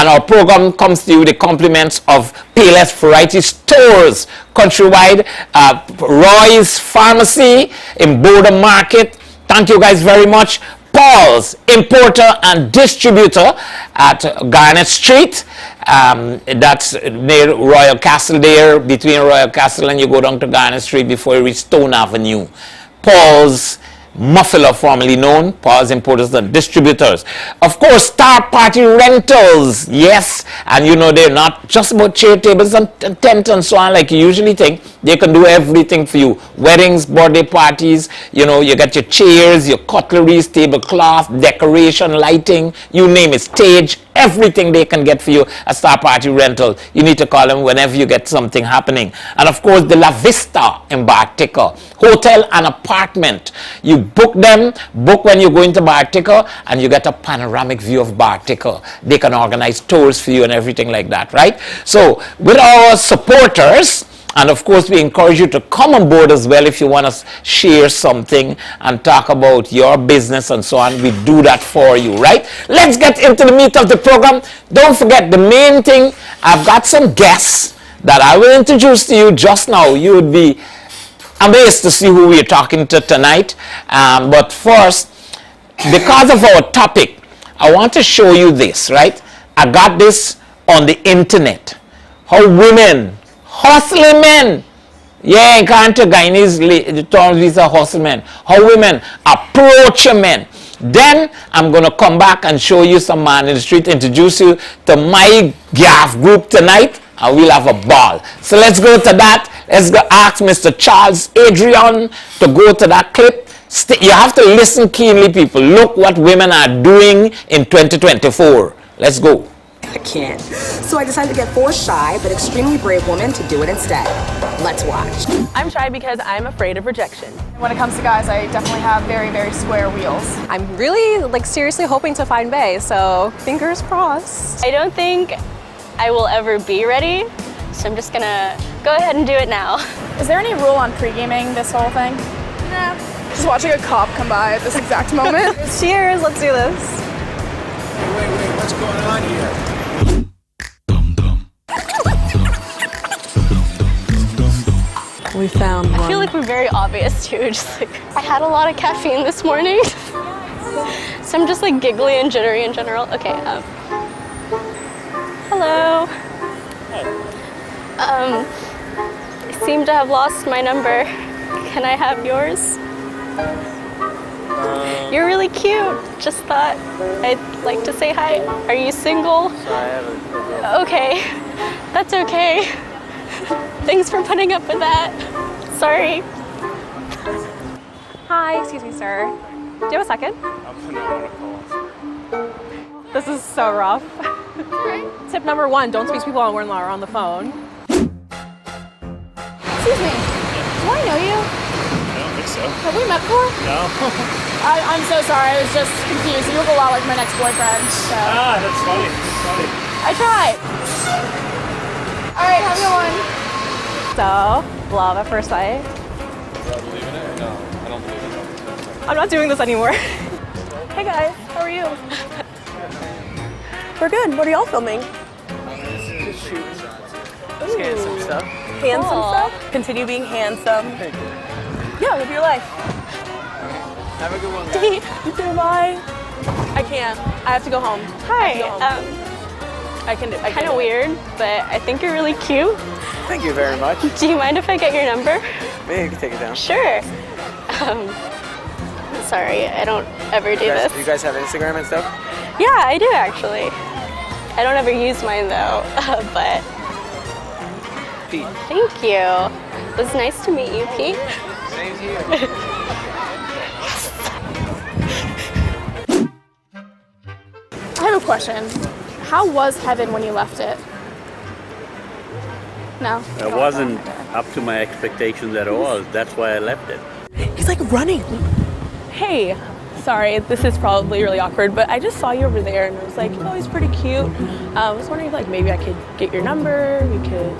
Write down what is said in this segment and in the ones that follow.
And our program comes to you with the compliments of Payless Variety Stores countrywide, Roy's Pharmacy in Border Market. Thank you guys very much. Paul's Importer and Distributor at Garnet Street. That's near Royal Castle there, between Royal Castle and you go down to Garnet Street before you reach Stone Avenue. Paul's Muffler, formerly known, Paul's Importers and Distributors. Of course, Star Party Rentals, yes, and you know they're not just about chair tables and tent and so on like you usually think. They can do everything for you. Weddings, birthday parties, you know, you got your chairs, your cutlery, tablecloth, decoration, lighting, you name it, stage, everything they can get for you at Star Party Rental. You need to call them whenever you get something happening. And of course, the La Vista in Bartica, hotel and apartment. You book them, book when you go into Bartica, and you get a panoramic view of Bartica. They can organize tours for you and everything like that, right? So with our supporters, and of course we encourage you to come on board as well if you want to share something and talk about your business and so on. We do that for you, right? Let's get into the meat of the program. Don't forget the main thing, I've got some guests that I will introduce to you just now. You would be amazed to see who we're talking to tonight. But first, because of our topic, I want to show you this, right? I got this on the internet. How women hustling men. Yeah, in country Guyanese terms, these are hustle men. How women approach a men. Then I'm going to come back and show you some man in the street, introduce you to my gaff group tonight, and we'll have a ball. So let's go to that. Let's go ask Mr. Charles Adrian to go to that clip. You have to listen keenly, people. Look what women are doing in 2024. Let's go. I can't. So I decided to get 4 shy but extremely brave women to do it instead. Let's watch. I'm shy because I'm afraid of rejection. When it comes to guys, I definitely have very, very square wheels. I'm really, seriously hoping to find Bae, so fingers crossed. I don't think I will ever be ready, so I'm just gonna go ahead and do it now. Is there any rule on pre-gaming this whole thing? No. Just watching a cop come by at this exact moment. Cheers, let's do this. Wait, what's going on here? We found one. I feel like we're very obvious too. Just like, I had a lot of caffeine this morning. So I'm just like giggly and jittery in general. Okay, hello. I seem to have lost my number. Can I have yours? You're really cute. Just thought I'd like to say hi. Are you single? Okay, that's okay. Thanks for putting up with that. Sorry. Hi, excuse me, sir. Do you have a second? This is so rough. Tip number 1, don't speak to people when we're on the phone. Excuse me, do I know you? I don't think so. Have we met before? No. I'm so sorry, I was just confused. You look a lot like my next-boyfriend, so. Ah, that's funny. That's funny. I tried. All right, have a good one. So, love at first sight. Do I believe in it or no? I don't believe in it. I'm not doing this anymore. Hey guys, how are you? We're good. What are y'all filming? Just shooting shots. Just handsome stuff. Handsome stuff? Continue being handsome. Thank you. Yeah, live your life. Have a good one, guys. You too, bye. I can't. I have to go home. Hi. I can Kind of weird, but I think you're really cute. Thank you very much. Do you mind if I get your number? Maybe you can take it down. Sure. Sorry, I don't ever do this. Do you guys have Instagram and stuff? Yeah, I do actually. I don't ever use mine though, but Pete. thank you. It was nice to meet you, Pete. Same to you. I have a question. How was heaven when you left it? No? It wasn't up to my expectations at all. That's why I left it. He's like running. Hey, sorry, this is probably really awkward, but I just saw you over there and I was like, oh, he's pretty cute. I was wondering if like maybe I could get your number. We could.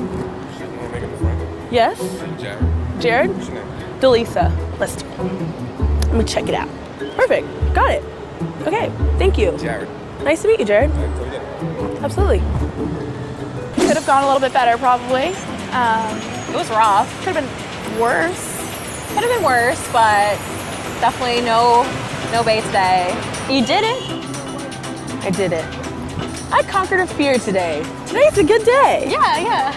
Yes? Jared. Jared? What's your name? Delisa. Let's do it. Let me check it out. Perfect. Got it. Okay. Thank you. Jared. Nice to meet you, Jared. All right, go get it. Absolutely. Could have gone a little bit better, probably. It was rough. Could have been worse. Could have been worse, but definitely no bait today. You did it. I did it. I conquered a fear today. Today's a good day. Yeah.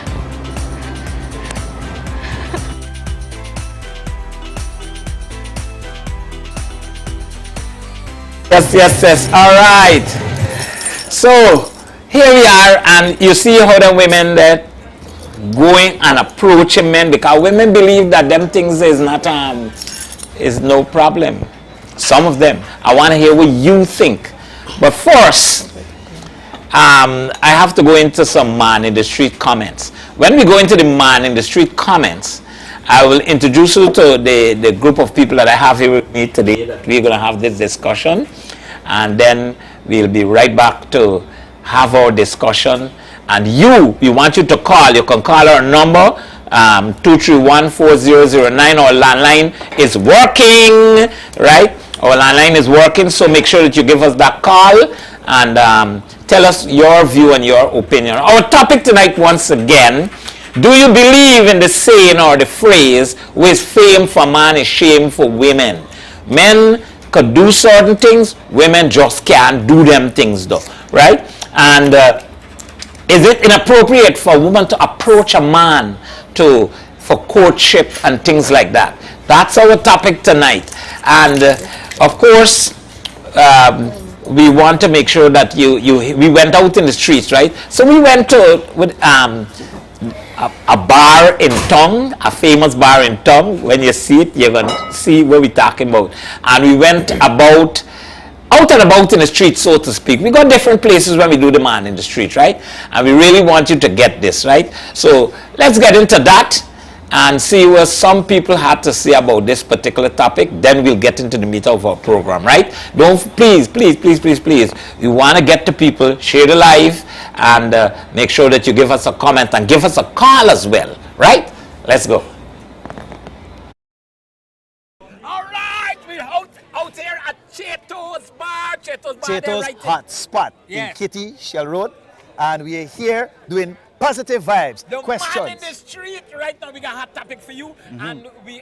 Yes. All right. So here we are, and you see how the women that going and approaching men, because women believe that them things is not is no problem. Some of them. I want to hear what you think. But first, I have to go into some man in the street comments. When we go into the man in the street comments, I will introduce you to the group of people that I have here with me today that we're going to have this discussion. And then we'll be right back to have our discussion. And we want you to call. You can call our number, 231-4009. Our landline is working, right? Our landline is working, so make sure that you give us that call and tell us your view and your opinion. Our topic tonight, once again, do you believe in the saying or the phrase, with fame for man is shame for women? Men could do certain things, women just can't do them things though, right? And is it inappropriate for a woman to approach a man for courtship and things like that? That's our topic tonight. And of course, we want to make sure that we went out in the streets, right? So we went to a bar in town, a famous bar in town. When you see it, you're going to see what we're talking about. And we went out and about in the street, so to speak. We got different places when we do the man in the street, right? And we really want you to get this, right? So let's get into that and see what some people had to say about this particular topic. Then we'll get into the meat of our program, right? Please. We want to get to people, share the live, and make sure that you give us a comment and give us a call as well, right? Let's go. All right, we're out here at Cheto's Bar. Cheto's right hot spot in Kitty, Shell Road. And we are here doing positive vibes, the questions. man in the street right now. We got a hot topic for you, and we're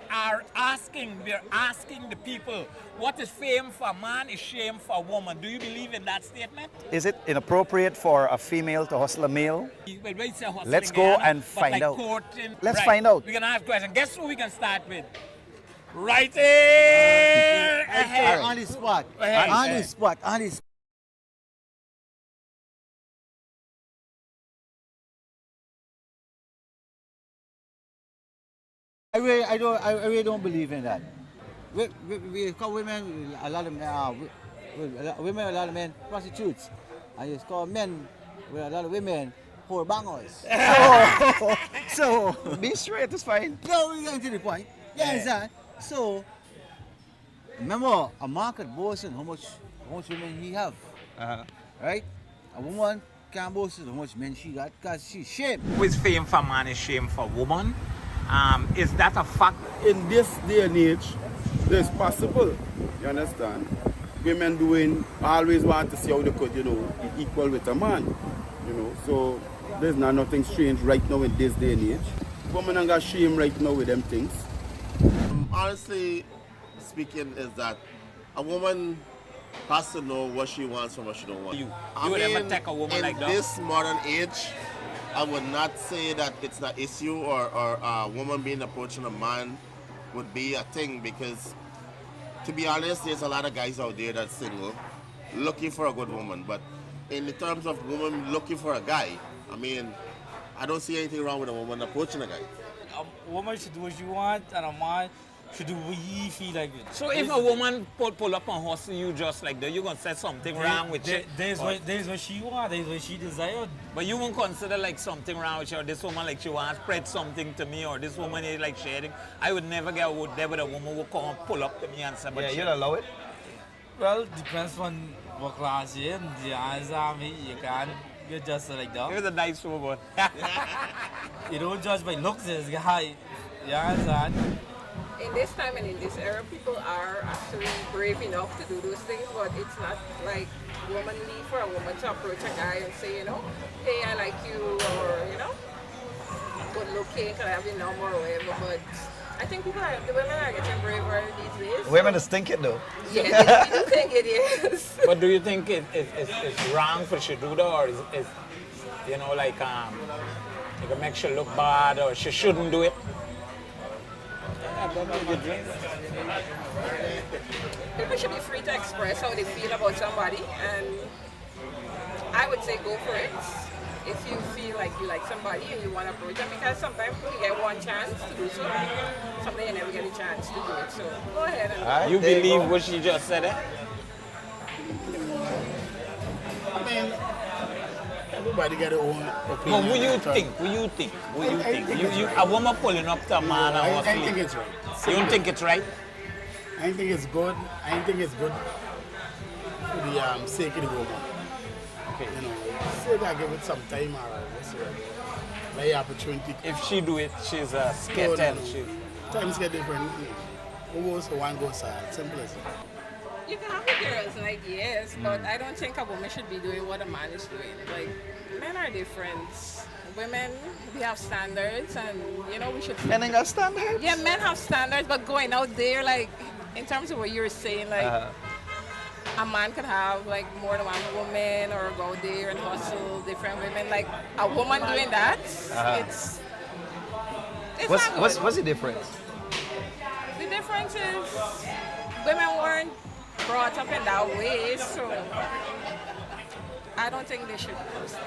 asking the people, what is fame for a man is shame for a woman? Do you believe in that statement? Is it inappropriate for a female to hustle a male? Well, when you say hustling, Let's go and find out. Let's find out. We're gonna ask questions. Guess who we can start with? Right here. On the spot. On the spot. I really don't believe in that. We call women a lot of men prostitutes, and you call men with a lot of women whore bangers. So be straight is fine. No, we getting to the point. You understand? So remember, a market boasts how much women he have, right? A woman can't boast how much men she got because she's shame. With fame for man is shame for woman. Is that a fact? In this day and age, it's possible. You understand? Women always want to see how they could, be equal with a man. So there's nothing strange right now in this day and age. Women ain't got shame right now with them things. Honestly speaking, is that a woman has to know what she wants and what she don't want. You would ever take a woman like that? In this modern age, I would not say that it's an issue or a woman being approaching a man would be a thing, because to be honest, there's a lot of guys out there that's single looking for a good woman. But in the terms of woman looking for a guy, I don't see anything wrong with a woman approaching a guy. A woman should do what she wants, and a man should do what he feel like it. So if a woman pull up and hustle you just like that, you're going to say something wrong with it? There's what she wants, there's what she desired. But you won't consider like something wrong with her, or this woman like she wants to spread something to me, or this woman is like sharing. I would never get there with a woman who come and pull up to me and say, but you'll allow it? Well, depends on what class you're in. You answer me, you can't. You're just like that. You're a nice woman. You don't judge by looks, this guy. You understand? In this time and in this era, people are actually brave enough to do those things, but it's not like womanly for a woman to approach a guy and say, you know, hey, I like you, or, you know, good looking, can I have your number or whatever, but I think the women are getting braver these days. Women is thinking though. Yeah, they do think it is. But do you think it's wrong for she do that, or is you know, like it makes she look bad, or she shouldn't do it? People should be free to express how they feel about somebody, and I would say go for it. If you feel like you like somebody and you want to approach them, because sometimes you get one chance to do so, sometimes you never get a chance to do it. So go ahead and You believe what she just said? I mean, everybody got their own opinion. But what you think? A woman pulling up to a man and I think it's right. You don't think it's right? I don't think it's good. I don't think it's good for the sake of the woman. Okay. You know, say that give it some time or like opportunity. If she do it, she's a skater. Times get different. Who goes for one goes out. Simple as that. you can have the girls, like, yes, but I don't think a woman should be doing what a man is doing. Like, men are different. Women, we have standards, and, you know, we should... Men ain't got standards? Yeah, men have standards, but going out there, like, in terms of what you were saying, like, a man can have, like, more than one woman, or go there and hustle different women. Like, a woman doing that, it's what's the difference? The difference is women weren't brought up in that way, so I don't think they should post it.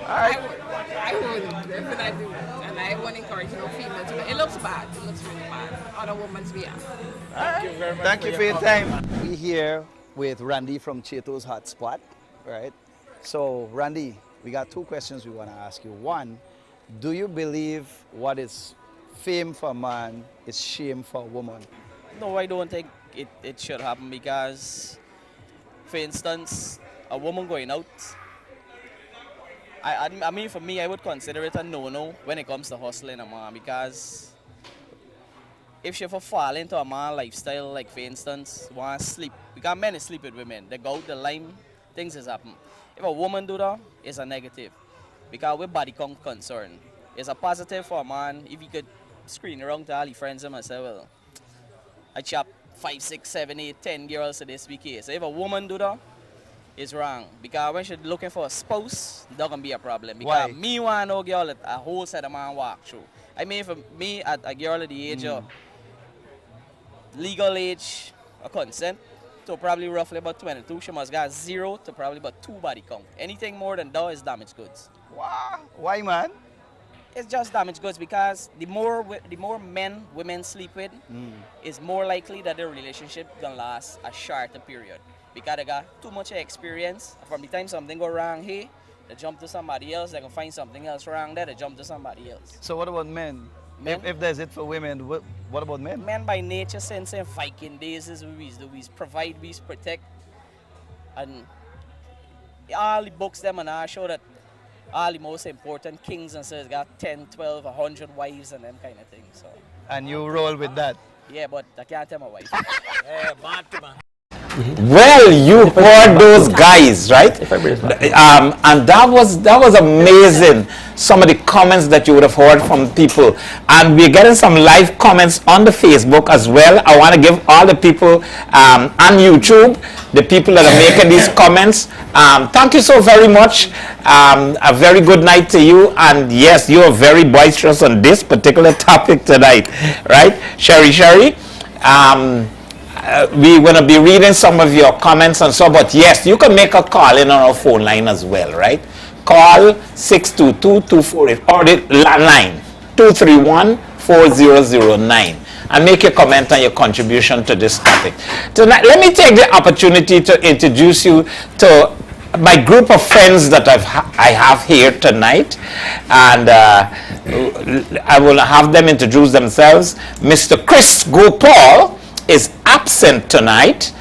I wouldn't, definitely would. And I wouldn't encourage no female to. It looks bad. It looks really bad on a woman's behalf. Thank you very much. Thank you for your time. We're here with Randy from Cheto's Hotspot, right? So, Randy, we got two questions we want to ask you. One, do you believe what is fame for a man is shame for a woman? No, I don't think it should happen because, for instance, a woman going out, I mean, for me, I would consider it a no-no when it comes to hustling a man, because if she fall into a man lifestyle, like, for instance, want to sleep, because men sleep with women, they go out the line, things has happened. If a woman do that, it's a negative, because with body count concern, it's a positive for a man if he could screen around to all his friends and say, well, I chop 5, 6, 7, 8, 10 girls to this week. So if a woman do that, it's wrong. Because when she's looking for a spouse, that's going to be a problem. Because Why? me want no girl that a whole set of man walk through. I mean, for me, at a girl at the age of legal age of consent, to probably roughly about 22, she must got 0 to probably about 2 body count. Anything more than that is damaged goods. Wow. Why, man? It's just damaged goods because the more men women sleep with, it's more likely that the relationship gonna last a shorter period because they got too much experience. From the time something go wrong here, they jump to somebody else. They can find something else wrong there. They jump to somebody else. So what about men? If there's it for women, what about men? Men by nature, since in Viking days, is we provide, we protect, and all the books them and I show that. All the most important kings and sirs got 10, 12, 100 wives and them kind of things. So. And you roll with that? Yeah, but I can't tell my wife. Well, you heard those guys, right? And that was amazing. Some of the comments that you would have heard from people, and we're getting some live comments on the Facebook as well. I want to give all the people on YouTube, the people that are making these comments, thank you so very much. A very good night to you, and yes, you are very boisterous on this particular topic tonight, right? Sherry. We're going to be reading some of your comments and so, but yes, you can make a call in on our phone line as well, right? Call 622-248 or the landline 231-4009 and make your comment and your contribution to this topic. Tonight, let me take the opportunity to introduce you to my group of friends that I have here tonight, and I will have them introduce themselves. Mr. Chris Gopal is absent tonight,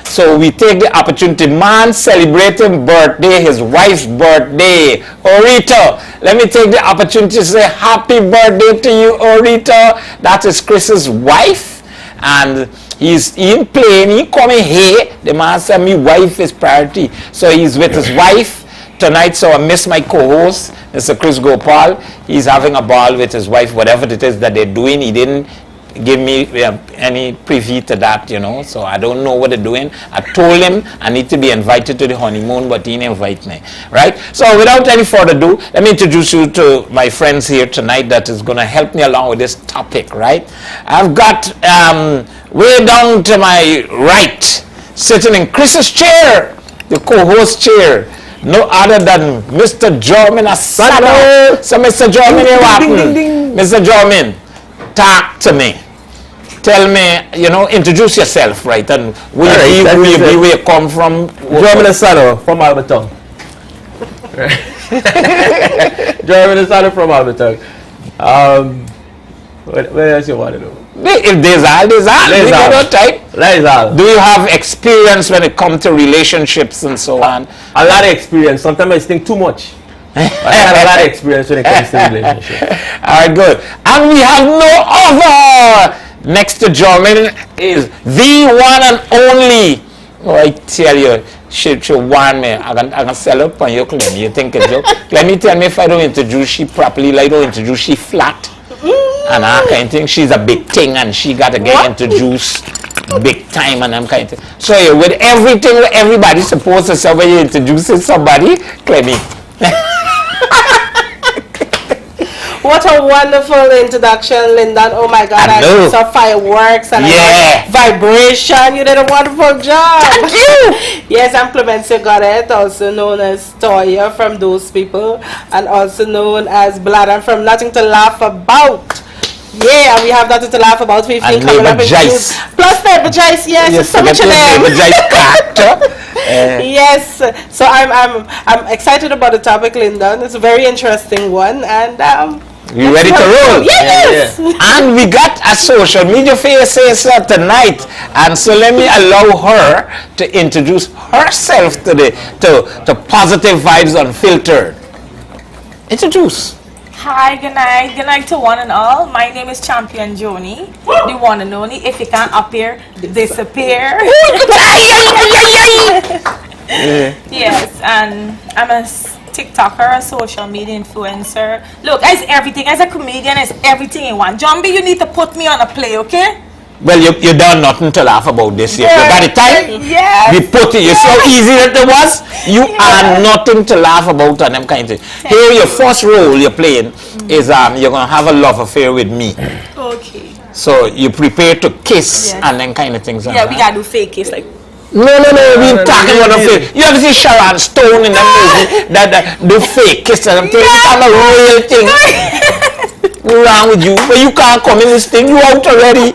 so we take the opportunity. Man celebrating birthday, his wife's birthday, Orita. Let me take the opportunity to say happy birthday to you, Orita. That is Chris's wife, and He ain't playing, he coming here. The man said, my wife is priority. So he's with his wife tonight, so I miss my co-host, Mr. Chris Gopal. He's having a ball with his wife, whatever it is that they're doing. He didn't give me any preview to that, you know, so I don't know what they're doing. I told him I need to be invited to the honeymoon, but he didn't invite me, right? So without any further ado, let me introduce you to my friends here tonight that is going to help me along with this topic, right? I've got way down to my right, sitting in Chris's chair, the co-host chair, no other than Mr. Jermaine Assanah. So Mr. Jermaine, what happened? Mr. Jermaine, talk to me. Tell me, you know, introduce yourself, right? And where you come from? Jermaine Assanah from Alberton. Jermaine Assanah from Alberton. What else you want to know? If there's all. There's all. Do you have experience when it comes to relationships and so on? A lot of experience. Sometimes I think too much. I have a lot of experience when it comes to relationships. All right, good. And we have no other. Next to Jermaine is the one and only. Oh, I tell you, she warn me. I can sell up on you, Clem. You think it's joke? Let me tell me if I don't introduce she properly, like I don't introduce she flat. And I kind of think she's a big thing and she got to get introduced big time and I'm kind of thing. So yeah, with everything everybody's supposed to say when you introducing somebody, Clemmy. What a wonderful introduction, Lyndon. Oh my God, I saw fireworks and vibration. You did a wonderful job. Thank you. Yes, I'm Clemenico Goddette, also known as Toya from Those People, and also known as Blood. I'm from Nothing to Laugh About. Yeah, we have Nothing to Laugh About 15 coming up in June. Plus Neighbor Jice, yes, it's so much of them. Yes, so I'm excited about the topic, Lyndon. It's a very interesting one, and you ready to roll? Yes. And we got a social media face tonight, and so let me allow her to introduce herself to to Positive Vibes Unfiltered. Introduce. Hi, good night. Good night to one and all. My name is Champion Joney, the one and only. If you can't appear, disappear. Yes, and I'm a TikToker, a social media influencer. Look, as everything, as a comedian, as everything in one. Jumbie, you need to put me on a play, okay? Well, you done nothing to laugh about this year. You got it time? Yes. We put it. You see how easy that it was? You are nothing to laugh about and them kind of things. Here, your first role you're playing is you're going to have a love affair with me. Okay. So you prepare to kiss and then kind of things. Yeah, we got to do fake kiss like. No, we're talking about the fake. You ever see Sharon Stone in that movie? that do fake kiss and I'm telling you, it's a real thing. What's wrong with you? But you can't come in this thing, you out already.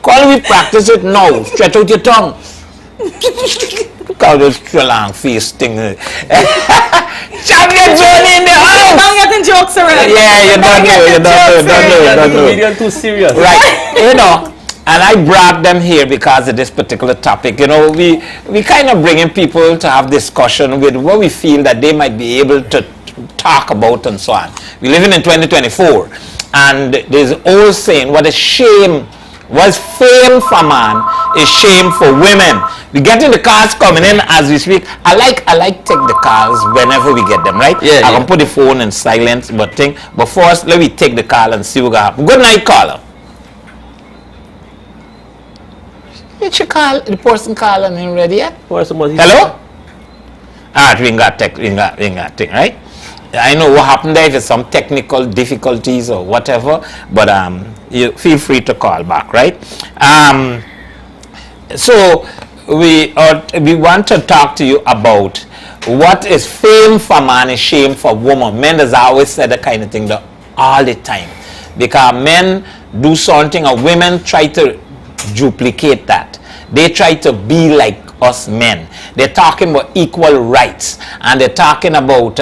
Call me practice it now. Stretch out your tongue. Call this long face thing. Champion Joney in the house! I'm getting jokes already. Yeah, you don't know. You're too serious. Right, you know. And I brought them here because of this particular topic. You know, we kind of bringing people to have discussion with what we feel that they might be able to talk about and so on. We're living in 2024, and there's an old saying, what a shame, what's fame for man is shame for women. We getting the cars coming in as we speak. I like take the cars whenever we get them, right? I can put the phone in silent, but first, let me take the call and see what happens. Good night, caller. Did you call the person calling him ready yet? Hello? Alright, we got thing, right? I know what happened there, if it's some technical difficulties or whatever, but you feel free to call back, right? So we want to talk to you about what is fame for man is shame for woman. Men has always said that kind of thing all the time, because men do something and women try to duplicate that. They try to be like us men. They're talking about equal rights, and they're talking about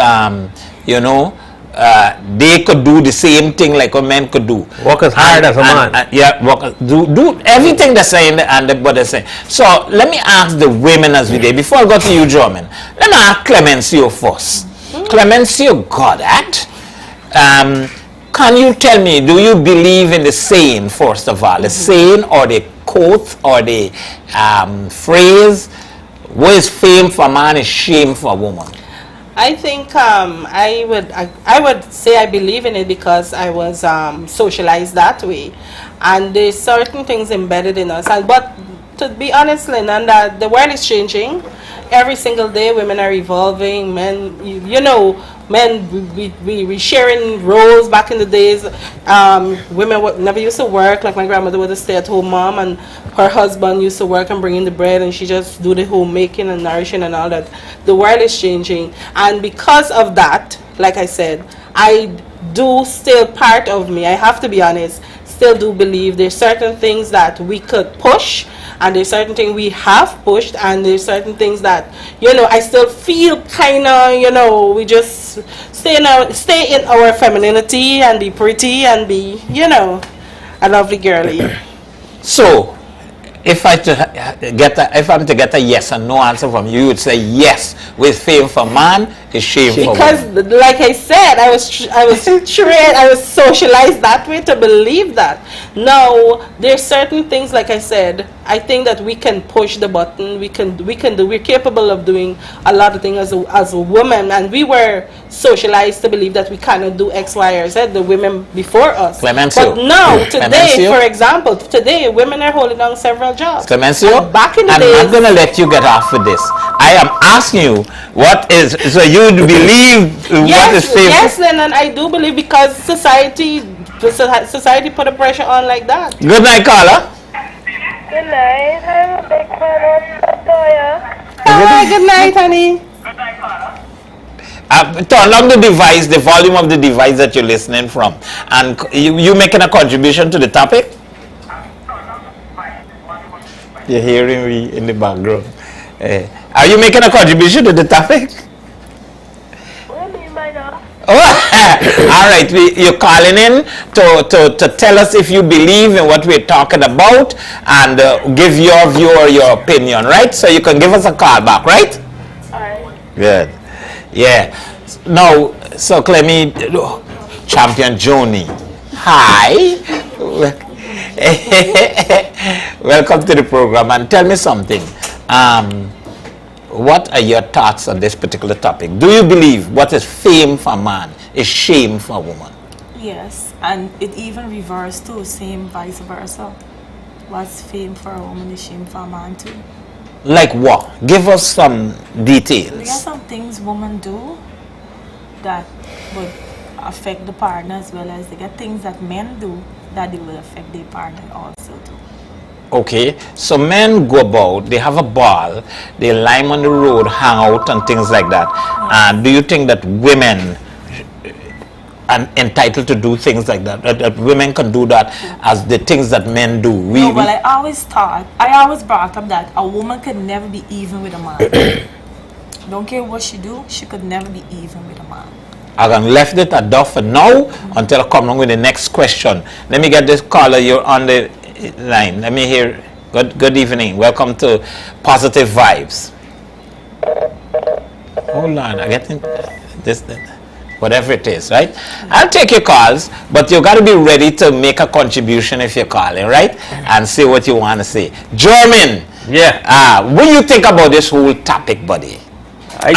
they could do the same thing like a man could do. Work as hard as a man. Do everything they're saying and what they're saying. So let me ask the women as we did. Before I go to you, Jermaine, let me ask Clemenico first. Clemenico Goddette, can you tell me, do you believe in the saying, first of all, the saying or the quote or the phrase, what is fame for a man is shame for a woman? I think I would say I believe in it because I was socialized that way, and there's certain things embedded in us. But to be honest, Lyndon, that the world is changing. Every single day, women are evolving. Men, men, we sharing roles. Back in the days, women never used to work. Like my grandmother was a stay-at-home mom, and her husband used to work and bring in the bread, and she just do the homemaking and nourishing and all that. The world is changing, and because of that, like I said, I do still part of me, I have to be honest, still do believe there's certain things that we could push, and there's certain things we have pushed, and there's certain things that, I still feel kind of, we just stay in our femininity and be pretty and be, a lovely girly. So, if I'm to get a yes and no answer from you, you would say yes, with fame for man is shame for woman. Because, like I said, I was trained, I was socialized that way to believe that. Now, there's certain things, like I said, I think that we can push the button. We're capable of doing a lot of things as a woman, and we were socialized to believe that we cannot do X, Y, or Z. The women before us. Clemencio. But now, today, for example, women are holding on several jobs. Clemencio, back in the I'm days, not going to let you get off with this. I am asking you, what is, so you believe what is fame? Yes, Lyndon, I do believe because society put a pressure on like that. Good night, caller. Good night. I'm a big fan of Toya. Alright, good night, honey. Turn on the device, the volume of the device that you're listening from. And you making a contribution to the topic? You're hearing me in the background. Are you making a contribution to the topic? Oh, all right. You're calling in to tell us if you believe in what we're talking about and give your view or your opinion, right? So you can give us a call back, right? All right. Good. Yeah. Now, so Clemmy, champion Joney. Hi. Welcome to the program, and tell me something. What are your thoughts on this particular topic? Do you believe what is fame for a man is shame for a woman? Yes, and it even reversed too, same vice versa. What's fame for a woman is shame for a man too. Like what? Give us some details. There are some things women do that would affect the partner, as well as they get things that men do that they will affect their partner also too. Okay, so men go about, they have a ball, they lime on the road, hang out and things like that. Do you think that women are entitled to do things like that? That women can do that as the things that men do? I always brought up that a woman could never be even with a man. Don't care what she do, she could never be even with a man. I can left it at that for now until I come along with the next question. Let me get this caller. You're on the line. Let me hear. Good evening. Welcome to Positive Vibes. Hold on. I get this, whatever it is, right? I'll take your calls, but you got to be ready to make a contribution if you're calling, right? And say what you want to say. Jermaine. Yeah. What do you think about this whole topic, buddy? I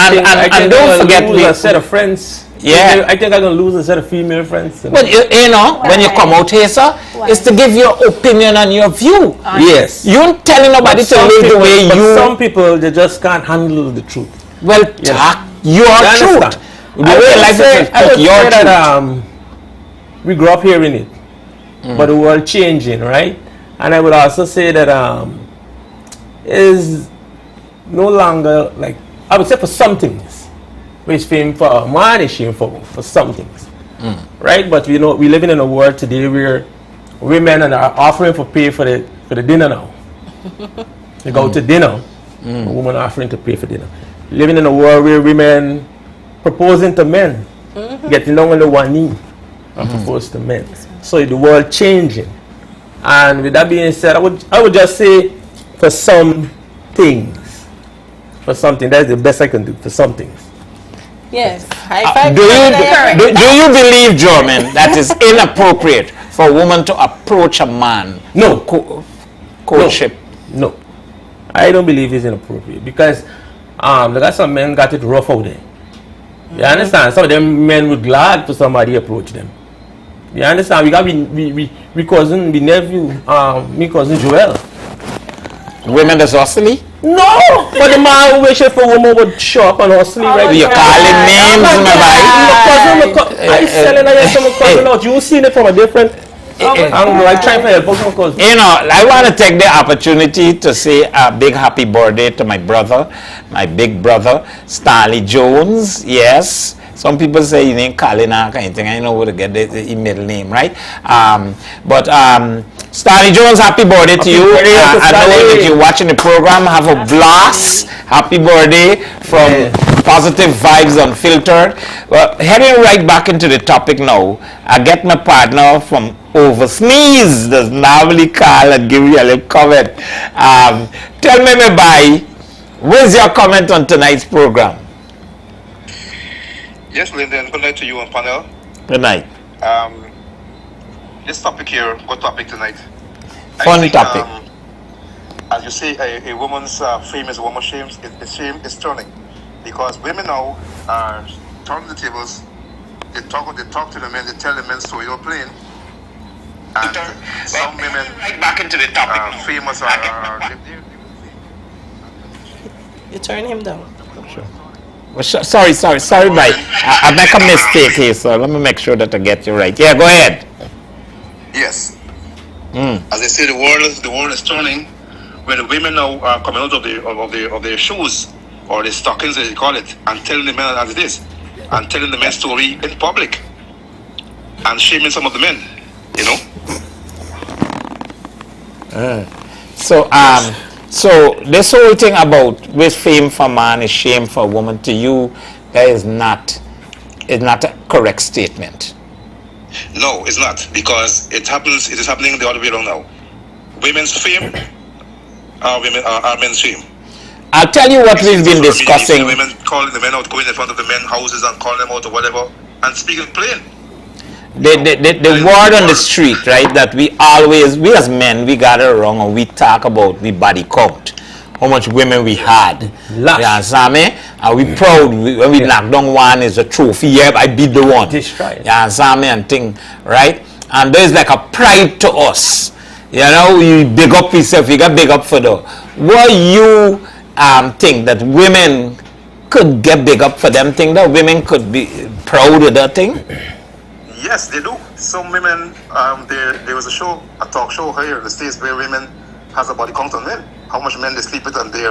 think don't forget lose a set of friends. Yeah. I think I'm going to lose a set of female friends. But you know, when you come out here, sir, it's to give your opinion and your view. Yes. You ain't telling nobody to live the way you... some people, they just can't handle the truth. Well, your truth. The way life is, your truth. We grew up hearing it, but the world changing, right? And I would also say that is no longer, like, I would say for some things, which fame for a man is shame for some things, right? But we know we living in a world today where women are offering for pay for the dinner now. They go to dinner, a woman offering to pay for dinner. Living in a world where women proposing to men, getting down on the one knee and propose to men. So the world changing. And with that being said, I would just say for some things, that's the best I can do for some things. Yes. High five. Do you believe, Jermaine, that it's inappropriate for a woman to approach a man? No. courtship? No. I don't believe it's inappropriate because there got some men got it rough out there. You understand? Some of them men would glad for somebody approach them. You understand? We got we cousin, we nephew, me cousin Joel. Women that's hustling? No! But the man who wishes for woman would show up and hustling right. You're calling names, my boy. I selling I some cousin out. You seen it from a different angle. I try to help my cousin. You know, I want to take the opportunity to say a big happy birthday to my brother, my big brother, Stanley Jones. Yes. Some people say you ain't calling her kind of thing. I know where to get the middle name, right? Stanley Jones, happy birthday to you. I know that you're watching the program. Have a blast. Happy birthday from Positive Vibes Unfiltered. Well, heading right back into the topic now, I get my partner from overseas. Does normally call and give you a little comment. Tell me, my boy, where's your comment on tonight's program? Yes, Lyndon, good night to you and panel. Good night. This topic here, good topic tonight. Fun topic. As you say, a woman's fame is a woman's shame. Shame is turning. Because women now are turning the tables. They talk to the men, they tell the men so you're playing. And some women right back into the topic. Famous You turn him down. Sure. Well, sorry, bye. I make a mistake here, so let me make sure that I get you right. Yeah, go ahead. Yes. As I say, the world is turning, where the women now are coming out of their shoes or their stockings, as they call it, and telling the men as it is, and telling the men story in public, and shaming some of the men. You know. So this whole thing about with fame for man is shame for woman, to you, that is not a correct statement. No, it's not, because it is happening the other way around now. Women's fame are men's shame. I'll tell you what we've been discussing. Women calling the men out, going in front of the men's houses and calling them out or whatever, and speaking plain. The word on the street, right, that we as men, we gather around and we talk about the body count, how much women we had. You understand me? And we proud when we knock down one is a trophy. Yeah, I beat the one. You understand me? And thing, right? And there's like a pride to us. You know, we big up yourself, you got big up for the. What you think that women could get big up for them thing, that women could be proud of that thing? Yes, they do. Some women, there was a talk show here in the States where women has a body count on men. How much men they sleep with, and they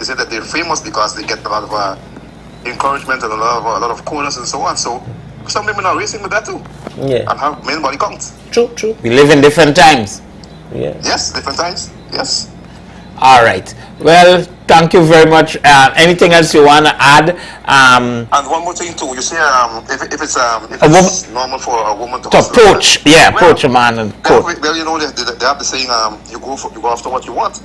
say that they're famous because they get a lot of encouragement and a lot of coolness and so on. So some women are racing with that too. Yeah. And have men body counts. True. We live in different times. Yeah. Yes, different times. Yes. All right. Well, thank you very much. Anything else you want to add? And one more thing too. You say if it's normal for a woman to approach, approach a man and court. Well, you know they have the saying, you go after what you want.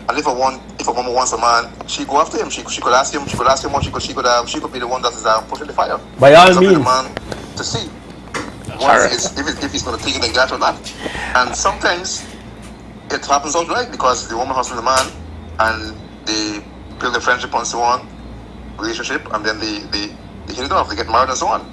And if a woman wants a man, she go after him. She could ask him. She could be the one that is pushing the fire. By all means. The man to see if he's going to take it like that or not. And sometimes it happens outright because the woman hustles the man, and they build a friendship and so on, relationship, and then they hit it off. They get married and so on.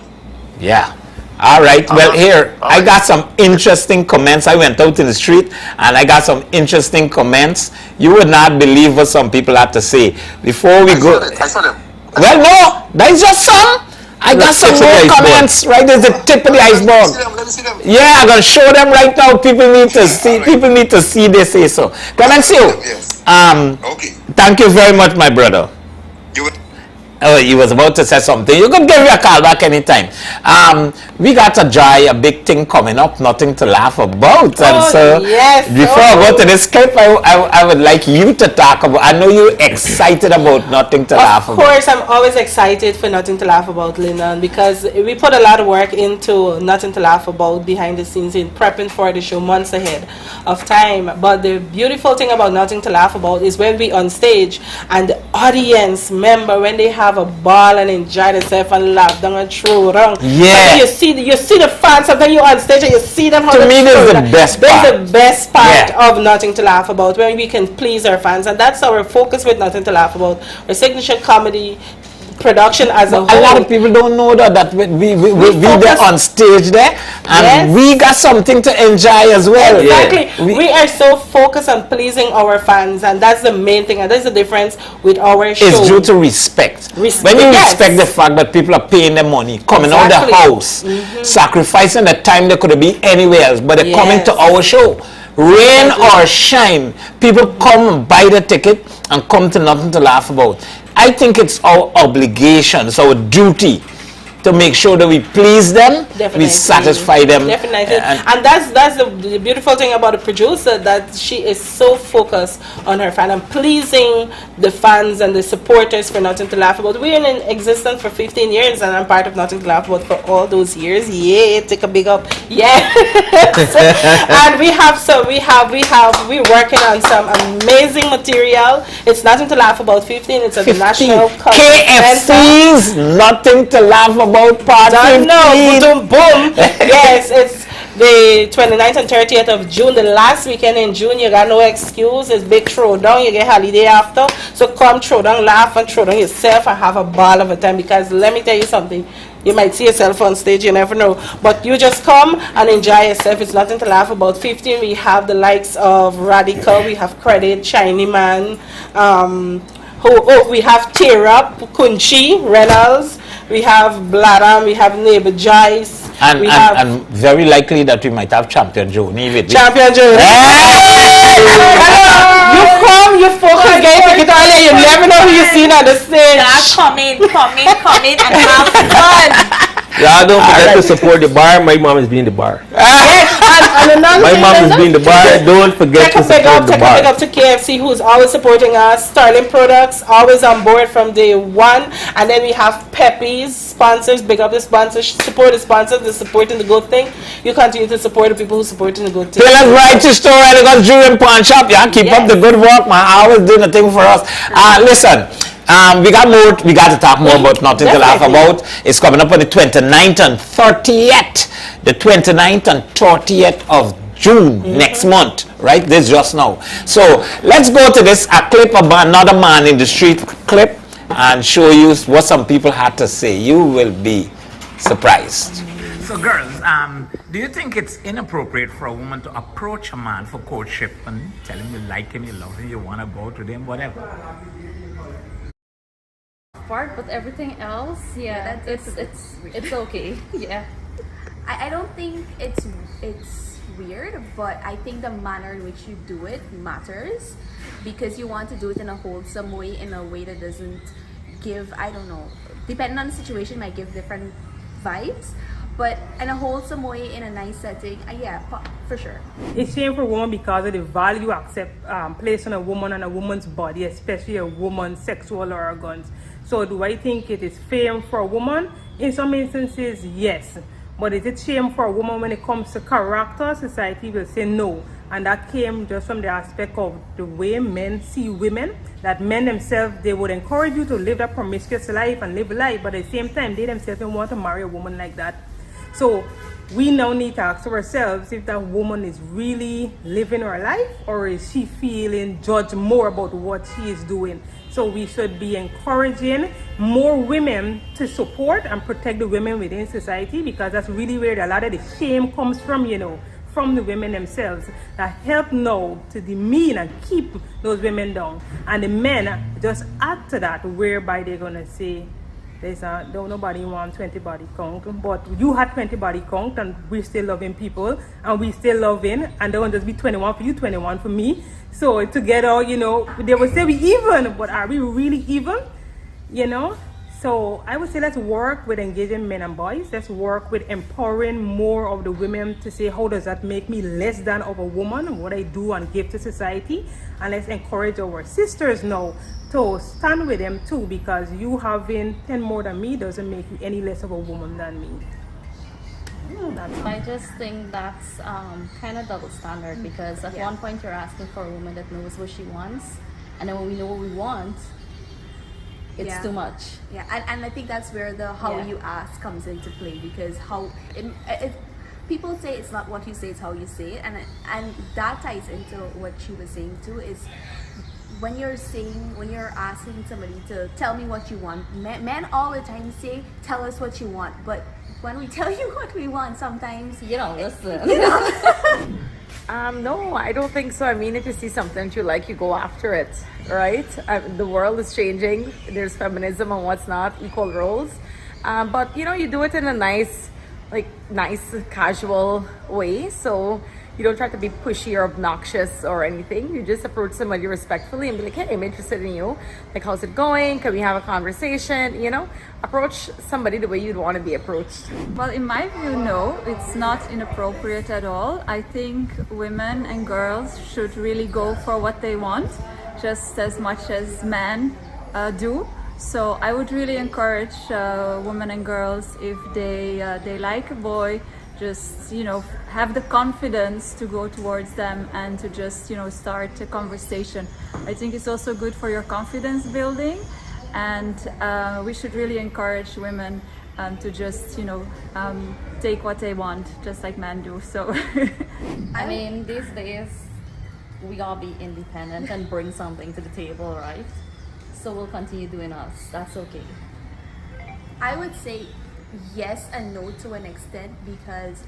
Yeah. All right. Well, here I got some interesting comments. I went out in the street and I got some interesting comments. You would not believe what some people have to say. Before we go, I saw them. Well, no, that is just some. I got some more comments. Right, there's the tip of the iceberg. Let me see them. Yeah, I'm gonna show them right now. People need to see. People need to see. They say so. Clemenico. Yes. Okay. Thank you very much, my brother. Oh, he was about to say something. You could give me a call back anytime. We got a big thing coming up, nothing to laugh about. And so, before I go to this clip, I would like you to talk about. I know you're excited about nothing to laugh about. Of course, I'm always excited for nothing to laugh about, Lyndon, because we put a lot of work into nothing to laugh about behind the scenes in prepping for the show months ahead of time. But the beautiful thing about nothing to laugh about is when we on stage and the audience member, when they have have a ball and enjoy themselves and laugh down and throw around. Yeah. You see the fans, sometimes you're on stage and you see them. To me, this is the best part. That's the best part of Nothing to Laugh About, when we can please our fans. And that's our focus with Nothing to Laugh About. Our signature comedy production as a whole. A lot of people don't know that we there on stage there, and we got something to enjoy as well. Exactly. We are so focused on pleasing our fans, and that's the main thing, and that's the difference with our show. It's due to respect. When you respect the fact that people are paying their money, coming out of the house, sacrificing the time they could be anywhere else, but they're coming to our show. Rain or shine, people come and buy the ticket and come to Nothing to Laugh About. I think it's our obligation, it's our duty to make sure that we please them, we satisfy them. Definitely. And that's the beautiful thing about the producer, that she is so focused on her fan and pleasing the fans and the supporters for Nothing to Laugh About. We're in existence for 15 years, and I'm part of Nothing to Laugh About for all those years. Yeah, take a big up. Yeah. And we're working on some amazing material. It's Nothing to Laugh About 15. It's at the National KFC's Nothing to Laugh About part 15. Boom. Yes, it's the 29th and 30th of June, the last weekend in June. You got no excuse. It's big throwdown. You get holiday after. So come throw down, laugh and throw down yourself and have a ball of a time, because let me tell you something. You might see yourself on stage, you never know. But you just come and enjoy yourself. It's Nothing to Laugh About 15. We have the likes of Radical, we have Credit, Shiny Man, we have Tear Up, Kunchi, Reynolds, we have Bladam, we have Neighbor Joyce. And very likely that we might have Champion Joney with Champion Joney. You come, you focus, get your ticket earlier, you never know who you're seeing on the stage. Come in, and have fun. Yeah, don't forget to support the bar. My mom is being the bar. My mom is being the bar. Don't forget to support the bar. Take a big up to KFC, who's always supporting us. Sterling Products, always on board from day one. And then we have Pepe's sponsors. Big up the sponsors. Support the sponsors. They're supporting the good thing. You continue to support the people who are supporting the good thing. Let's write your story. I got Jewelry and Pawn Shop. Yeah, keep up the good work. Man, always doing a thing for us. Listen. We got to talk more about Nothing to Laugh About. It's coming up on the 29th and 30th. The 29th and 30th of June next month, right? This just now. So let's go to this, a clip of another man in the street clip, and show you what some people had to say. You will be surprised. So girls, do you think it's inappropriate for a woman to approach a man for courtship and tell him you like him, you love him, you want to go out with him, whatever? Part, but everything else, yeah, it's okay. Yeah, I don't think it's weird, but I think the manner in which you do it matters, because you want to do it in a wholesome way, in a way that doesn't give, I don't know, depending on the situation, might give different vibes, but in a wholesome way, in a nice setting, yeah, for sure. It's shame for a woman because of the value placed on a woman and a woman's body, especially a woman's sexual organs. So do I think it is fame for a woman? In some instances, yes. But is it shame for a woman when it comes to character? Society will say no. And that came just from the aspect of the way men see women, that men themselves, they would encourage you to live that promiscuous life and live life, but at the same time, they themselves don't want to marry a woman like that. So we now need to ask ourselves if that woman is really living her life, or is she feeling judged more about what she is doing. So we should be encouraging more women to support and protect the women within society, because that's really where a lot of the shame comes from, from the women themselves, that help now to demean and keep those women down. And the men just add to that, whereby they're going to say, don't nobody want 20 body count, but you had 20 body count, and we're still loving people, and we still loving, and they won't just be 21 for you, 21 for me. So together, they would say we even, but are we really even? So I would say let's work with engaging men and boys. Let's work with empowering more of the women to say, how does that make me less than of a woman, what I do and give to society? And let's encourage our sisters now to stand with them too, because you having 10 more than me doesn't make you any less of a woman than me. I just think that's kind of double standard, because at one point you're asking for a woman that knows what she wants, and then when we know what we want, it's too much. Yeah, and I think that's where the how you ask comes into play, because how people say it's not what you say, it's how you say it, and that ties into what she was saying too, is when you're asking somebody to tell me what you want, men all the time say, tell us what you want, but when we tell you what we want, sometimes you don't listen. You know? No, I don't think so. I mean, if you see something that you like, you go after it, right? The world is changing. There's feminism and what's not, equal roles. But, you know, you do it in a nice, casual way. So you don't try to be pushy or obnoxious or anything. You just approach somebody respectfully and be like, hey, I'm interested in you. Like, how's it going? Can we have a conversation? You know, approach somebody the way you'd want to be approached. Well, in my view, no, it's not inappropriate at all. I think women and girls should really go for what they want, just as much as men do. So I would really encourage women and girls, if they like a boy, just, you know, have the confidence to go towards them and to just, you know, start a conversation. I think it's also good for your confidence building, and we should really encourage women to just, you know, take what they want, just like men do. So I mean, these days we gotta be independent and bring something to the table, right? So we'll continue doing us. That's okay. I would say yes and no to an extent, because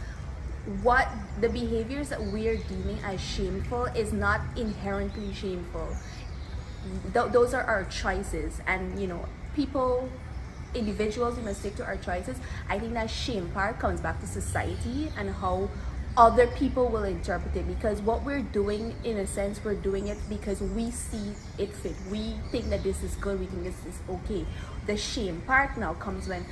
what the behaviors that we are deeming as shameful is not inherently shameful. Those are our choices, and you know, individuals, we must stick to our choices. I think that shame part comes back to society and how other people will interpret it, because what we're doing, in a sense, we're doing it because we see it fit. We think that this is good, we think this is okay. The shame part now comes when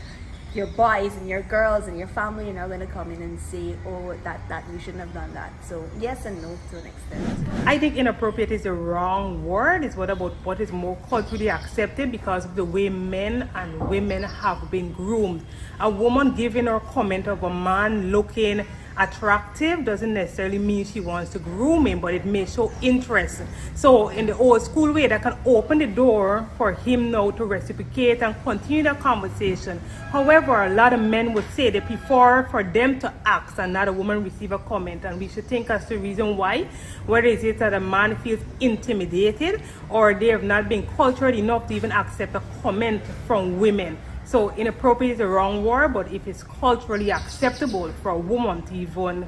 your boys and your girls and your family are now going to come in and say, oh, that you shouldn't have done that. So yes and no to an extent. I think inappropriate is the wrong word. It's what is more culturally accepted because of the way men and women have been groomed. A woman giving her comment of a man looking attractive doesn't necessarily mean she wants to groom him, but it may show interest. So in the old school way, that can open the door for him now to reciprocate and continue the conversation. However, a lot of men would say they prefer for them to ask and not a woman receive a comment, and we should think as to the reason why. Whether is it that a man feels intimidated or they have not been cultured enough to even accept a comment from women. So inappropriate is the wrong word, but if it's culturally acceptable for a woman to even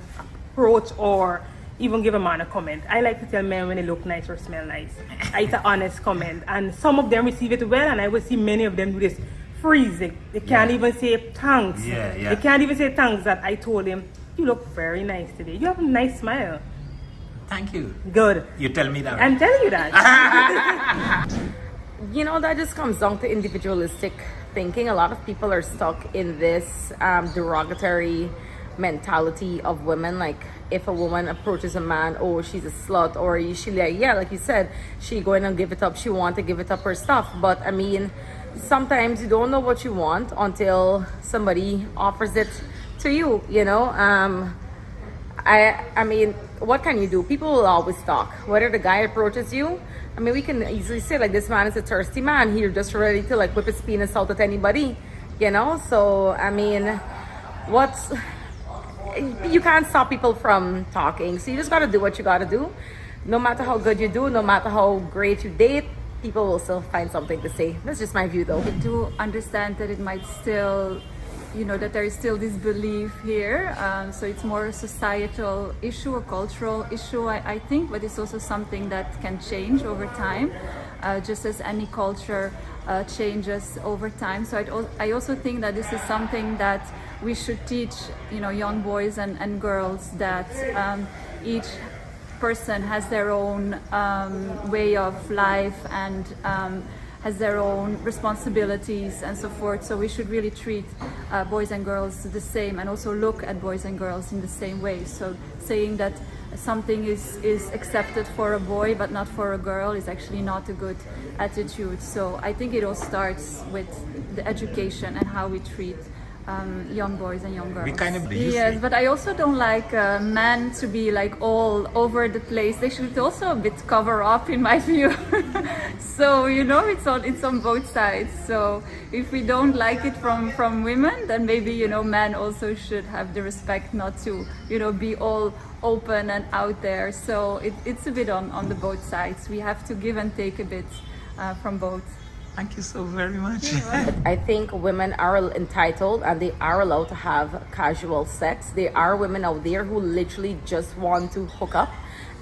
approach or even give a man a comment. I like to tell men when they look nice or smell nice. It's an honest comment. And some of them receive it well, and I will see many of them do this freezing. They can't even say thanks. They can't even say thanks. That I told him, you look very nice today. You have a nice smile. Thank you. Good. You tell me that. I'm telling you that. You know, that just comes down to individualistic thinking. A lot of people are stuck in this derogatory mentality of women. Like, if a woman approaches a man, oh, she's a slut, or she, like you said, she going to give it up, she want to give it up her stuff. But I mean, sometimes you don't know what you want until somebody offers it to you, you know. I mean, what can you do? People will always talk. Whether the guy approaches you, I mean, we can easily say, like, this man is a thirsty man. He's just ready to, like, whip his penis out at anybody, you know? So, I mean, you can't stop people from talking. So you just got to do what you got to do. No matter how good you do, no matter how great you date, people will still find something to say. That's just my view, though. I do understand that it might still, you know, that there is still this belief here. So it's more a societal issue, a cultural issue, I think, but it's also something that can change over time, just as any culture changes over time. So I also think that this is something that we should teach, you know, young boys and girls, that each person has their own way of life and has their own responsibilities and so forth. So we should really treat boys and girls the same, and also look at boys and girls in the same way. So saying that something is accepted for a boy but not for a girl is actually not a good attitude. So I think it all starts with the education and how we treat young boys and young girls. We kind of Yes, but I also don't like men to be like all over the place. They should also a bit cover up, in my view. So you know, it's on both sides. So if we don't like it from women, then maybe, you know, men also should have the respect not to, you know, be all open and out there. So it's a bit on the both sides. We have to give and take a bit from both. Thank you so very much. I think women are entitled and they are allowed to have casual sex. There are women out there who literally just want to hook up,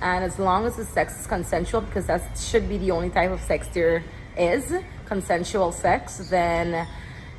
and as long as the sex is consensual, because that should be the only type of sex there is, consensual sex, then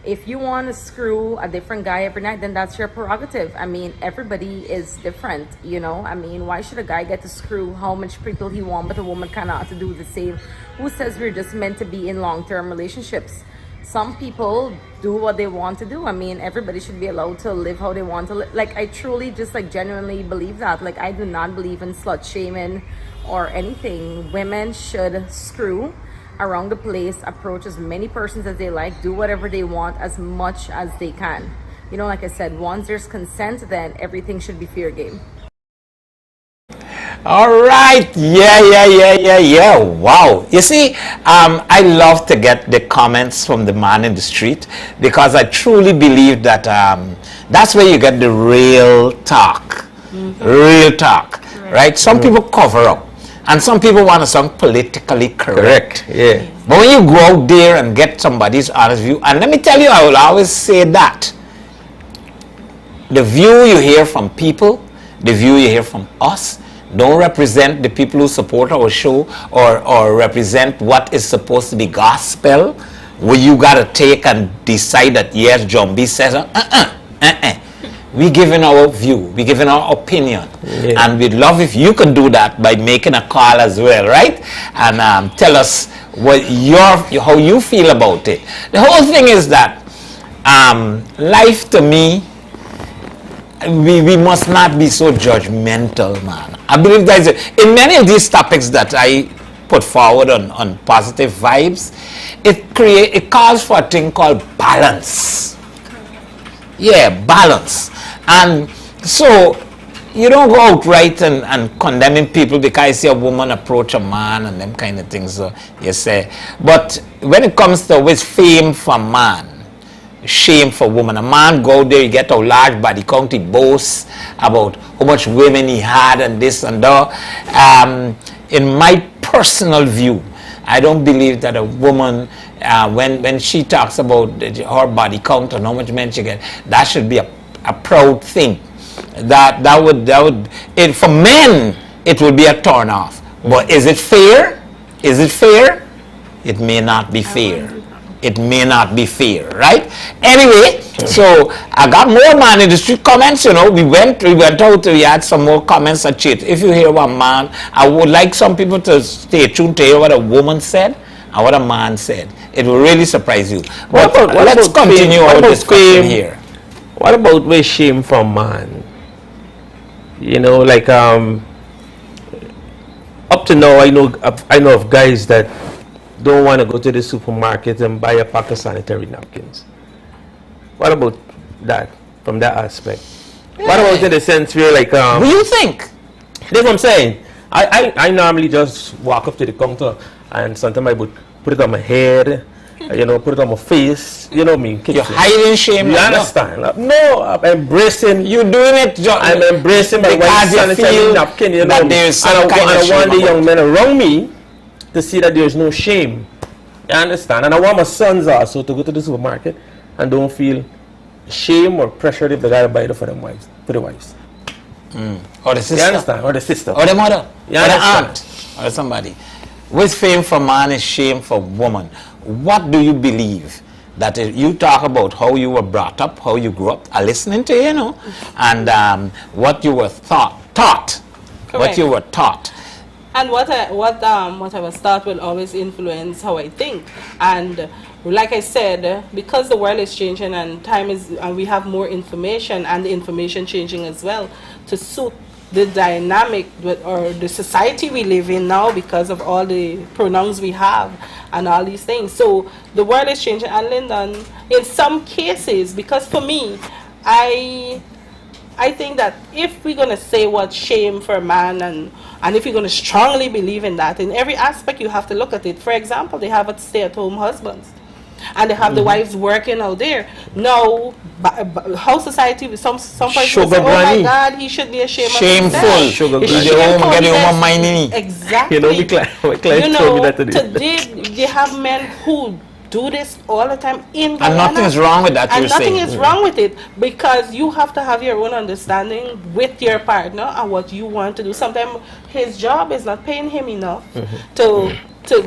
if you want to screw a different guy every night, then that's your prerogative. I mean, everybody is different, you know. I mean, why should a guy get to screw how much people he wants, but a woman cannot to do the same? Who says we're just meant to be in long-term relationships? Some people do what they want to do. I mean, everybody should be allowed to live how they want to live. Like, I truly just like genuinely believe that. Like, I do not believe in slut shaming or anything. Women should screw around the place, approach as many persons as they like, do whatever they want as much as they can. You know, like I said, once there's consent, then everything should be fair game. All right. Yeah. Wow. You see, I love to get the comments from the man in the street, because I truly believe that that's where you get the real talk. Real talk, right? Some people cover up. And some people want to sound politically correct. Yeah. But when you go out there and get somebody's honest view, and let me tell you, I will always say that the view you hear from people, the view you hear from us, don't represent the people who support our show or represent what is supposed to be gospel, where you got to take and decide that, yes, Jumbie says, we giving our view, we giving our opinion, and we'd love if you could do that by making a call as well, right? And tell us what how you feel about it. The whole thing is that life, to me, we must not be so judgmental, man. I believe that in many of these topics that I put forward on positive vibes, it calls for a thing called balance. Yeah, balance. And so you don't go out right and condemning people because you see a woman approach a man and them kind of things. So you say, but when it comes to with fame for man, shame for woman, a man go there, you get a large body count, he boasts about how much women he had and this and that. In my personal view, I don't believe that a woman, when she talks about her body count and how much men she get, that should be a proud thing. That would for men it would be a turn off. But is it fair? Is it fair? It may not be fair. It may not be fair, right? Anyway, so I got more man in the street comments. You know, we went out. We had some more comments at chat. If you hear one man, I would like some people to stay tuned to hear what a woman said and what a man said. It will really surprise you. But let's continue our discussion here. What about with shame from man? You know, like up to now, I know of guys that don't want to go to the supermarket and buy a pack of sanitary napkins. What about that from that aspect? Yeah. What about in the sense where like what do you think? That's what I'm saying. I normally just walk up to the counter and sometimes I would put it on my head, you know, put it on my face, you know me. You're hiding shame. You understand? No, I'm embracing. You're doing it. I'm embracing my white sanitary napkin, you know. There's and I want the young men around me to see that there's no shame. You understand? And I want my sons also to go to the supermarket and don't feel shame or pressure if they gotta buy it for them wives, for the wives. Or the sister. You understand? Or the sister. Or the mother. You or the understand? aunt. Or somebody. With fame for man is shame for woman. What do you believe? That you talk about how you were brought up, how you grew up, I listening to you know, and what you were taught. Correct. What you were taught. And what I was taught will always influence how I think. And like I said, because the world is changing and time is, and we have more information and the information changing as well to suit the dynamic or the society we live in now because of all the pronouns we have and all these things. So the world is changing. And Lyndon, in some cases, because for me, I think that if we're going to say what's shame for a man and if you're going to strongly believe in that, in every aspect you have to look at it. For example, they have a stay-at-home husbands. And they have the wives working out there. Now, how society, some person say, oh my God, he should be ashamed of himself. Shameful. Sugar granny. Exactly. You know, my client told me that today. They have men who do this all the time in Guyana. And nothing is wrong with that, and nothing is wrong with it, because you have to have your own understanding with your partner and what you want to do. Sometimes his job is not paying him enough to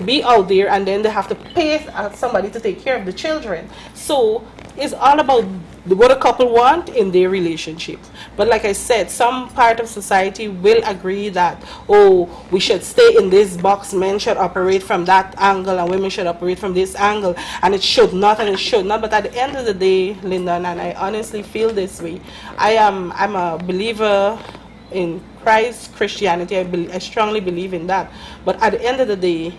be out there, and then they have to pay somebody to take care of the children. So it's all about what a couple want in their relationship. But like I said, some part of society will agree that, oh, we should stay in this box, men should operate from that angle and women should operate from this angle, and it should not and it should not. But at the end of the day, Lyndon, and I honestly feel this way, I'm a believer in Christ, Christianity. I strongly believe in that. But at the end of the day,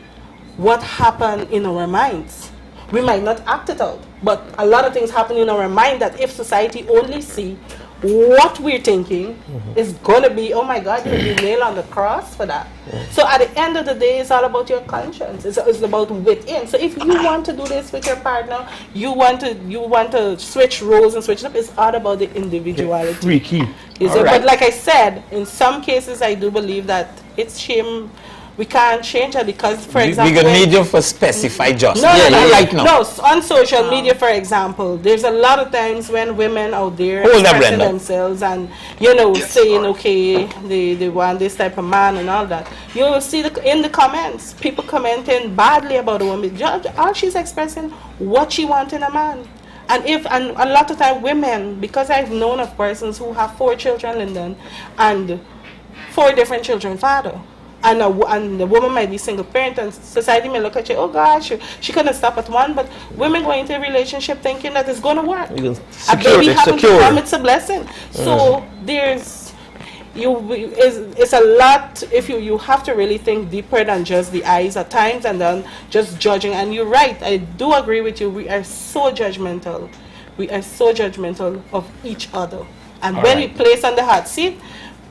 what happened in our minds, we might not act it out, but a lot of things happen in our mind that if society only see what we're thinking, is going to be, oh my God, you'll be nailed on the cross for that. So at the end of the day, it's all about your conscience. It's about within. So if you want to do this with your partner, you want to switch roles and switch it up, it's all about the individuality. Freaky. But like I said, in some cases, I do believe that it's shame. We can't change it because, for example, we can need you for specify just. No, on social media, for example, there's a lot of times when women out there expressing themselves and, saying, okay, they want this type of man and all that. You will see in the comments, people commenting badly about a woman. All she's expressing what she wants in a man. And a lot of time women, because I've known of persons who have 4 children, Lyndon, and 4 different children father. And the woman might be single parent, and society may look at you, oh gosh, she couldn't stop at one. But women go into a relationship thinking that it's going to work. A baby happens to come, it's a blessing. So it's a lot. If you have to really think deeper than just the eyes at times, and then just judging. And you're right, I do agree with you. We are so judgmental. We are so judgmental of each other. And when we place on the hot seat,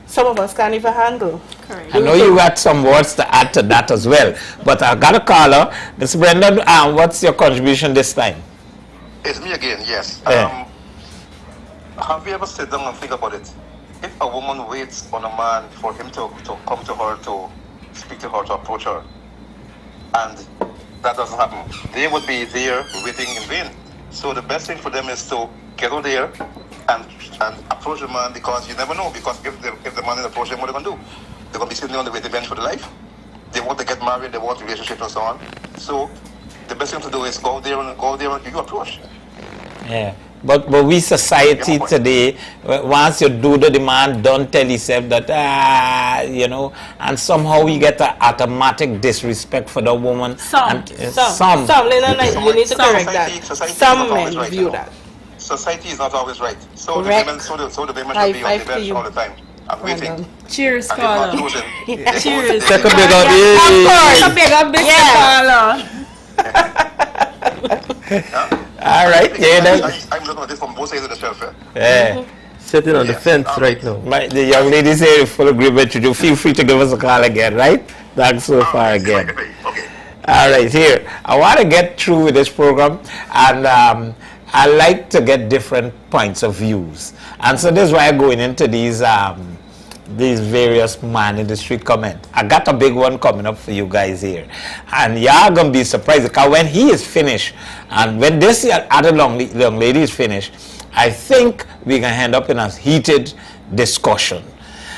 some of us can't even handle. Correct. I know you got some words to add to that as well, but I got a caller. Mr. Brendan, what's your contribution this time? It's me again, yes. Have you ever sit down and think about it? If a woman waits on a man for him to come to her, to speak to her, to approach her, and that doesn't happen, they would be there waiting in vain. So the best thing for them is to get out there and approach the man, because you never know. Because if the man is approaching, what they're going to do? They're going to be sitting on the waiting bench for the life. They want to get married, they want relationships and so on. So the best thing to do is go there and you approach. Yeah. But we society today, once you do the demand, don't tell yourself that, and somehow we get an automatic disrespect for the woman. Some. Lyndon, you need to correct that. Some men view that. Society is not always right. So the women should be on the bench all the time. I'm waiting. Cheers, caller. Cheers. Take a big up. Of course, a big up, caller. All right. I'm looking at this from both sides of the shelf. Yeah. Sitting on the fence right now. The young ladies here in full agreement with you. Feel free to give us a call again, right? Thanks so far again. Okay. All right, here. I want to get through with this program, and I like to get different points of views. And so this is why I'm going into these various man in the street comment. I got a big one coming up for you guys here. And y'all going to be surprised, because when he is finished, and when this other young lady is finished, I think we can end up in a heated discussion.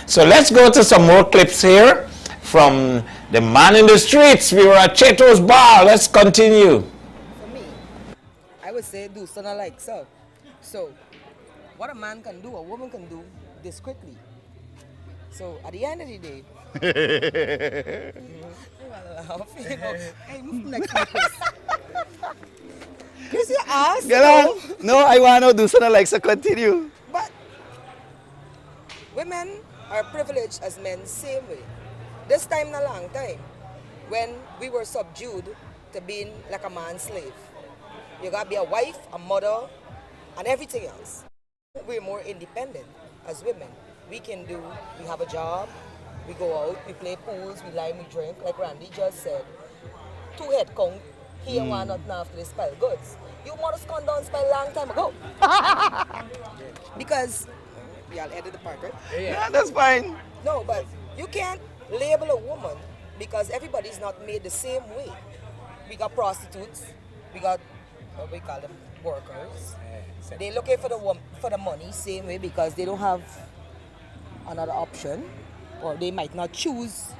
So let's go to some more clips here from the man in the streets. We were at Cheto's bar. Let's continue. For me, I would say do something like so. So, what a man can do, a woman can do discreetly. So, at the end of the day, hey, move next to Chris, you asked. No, I want to do something like so. Continue. But women are privileged as men same way. This time in a long time, when we were subdued to being like a man's slave. You gotta be a wife, a mother, and everything else. We're more independent as women. We have a job, we go out, we play pools, we lie, we drink, like Randy just said. 2 head count, here one nothing after they spell goods. You must come down spell long time ago. Because, y'all edit the part, right? Yeah, that's fine. No, but you can't label a woman because everybody's not made the same way. We got prostitutes, we got, what we call them, workers. They looking for the money same way because they don't have another option, or they might not choose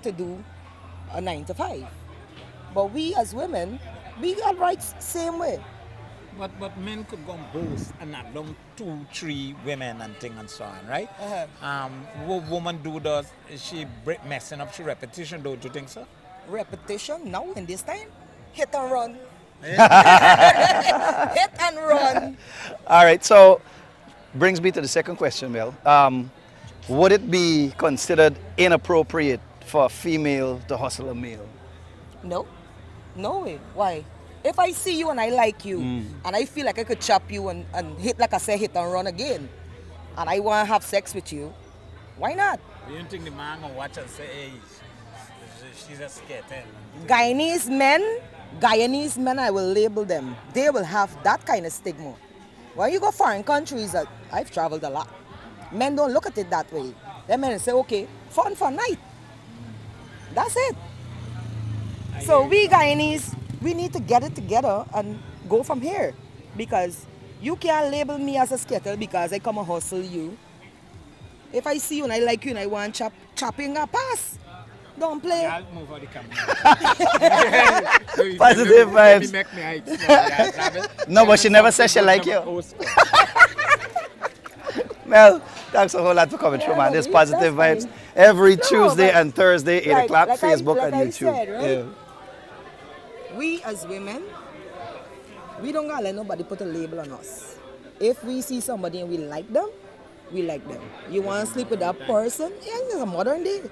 to do a 9 to 5. But we as women, we got rights same way. But men could go and boast and not long 2, 3 women and thing and so on, right? What woman do does, is she messing up her repetition, don't you think so? Repetition now in this time? Hit and run. Hit and run. All right, so brings me to the second question, Mel. Would it be considered inappropriate for a female to hustle a male? No. No way. Why? If I see you and I like you, and I feel like I could chop you and hit, like I said, hit and run again, and I want to have sex with you, why not? You don't think the man gonna watch and say, hey, she's a skater? Guyanese men, I will label them. They will have that kind of stigma. When you go foreign countries, I've traveled a lot. Men don't look at it that way. They men say, okay, fun for night. That's it. So we Guyanese, we need to get it together and go from here. Because you can't label me as a skater because I come and hustle you. If I see you and I like you and I want chopping a pass, don't play. I'll move out the camera. Positive vibes. Make me hype. No, but she never said she like you. Mel, thanks a whole lot for coming through, man. There's positive vibes every Tuesday and Thursday, 8 o'clock, Facebook and YouTube. Said, right? We as women, we don't gotta let nobody put a label on us. If we see somebody and we like them, we like them. You want to sleep with that person? Yeah, it's a modern day.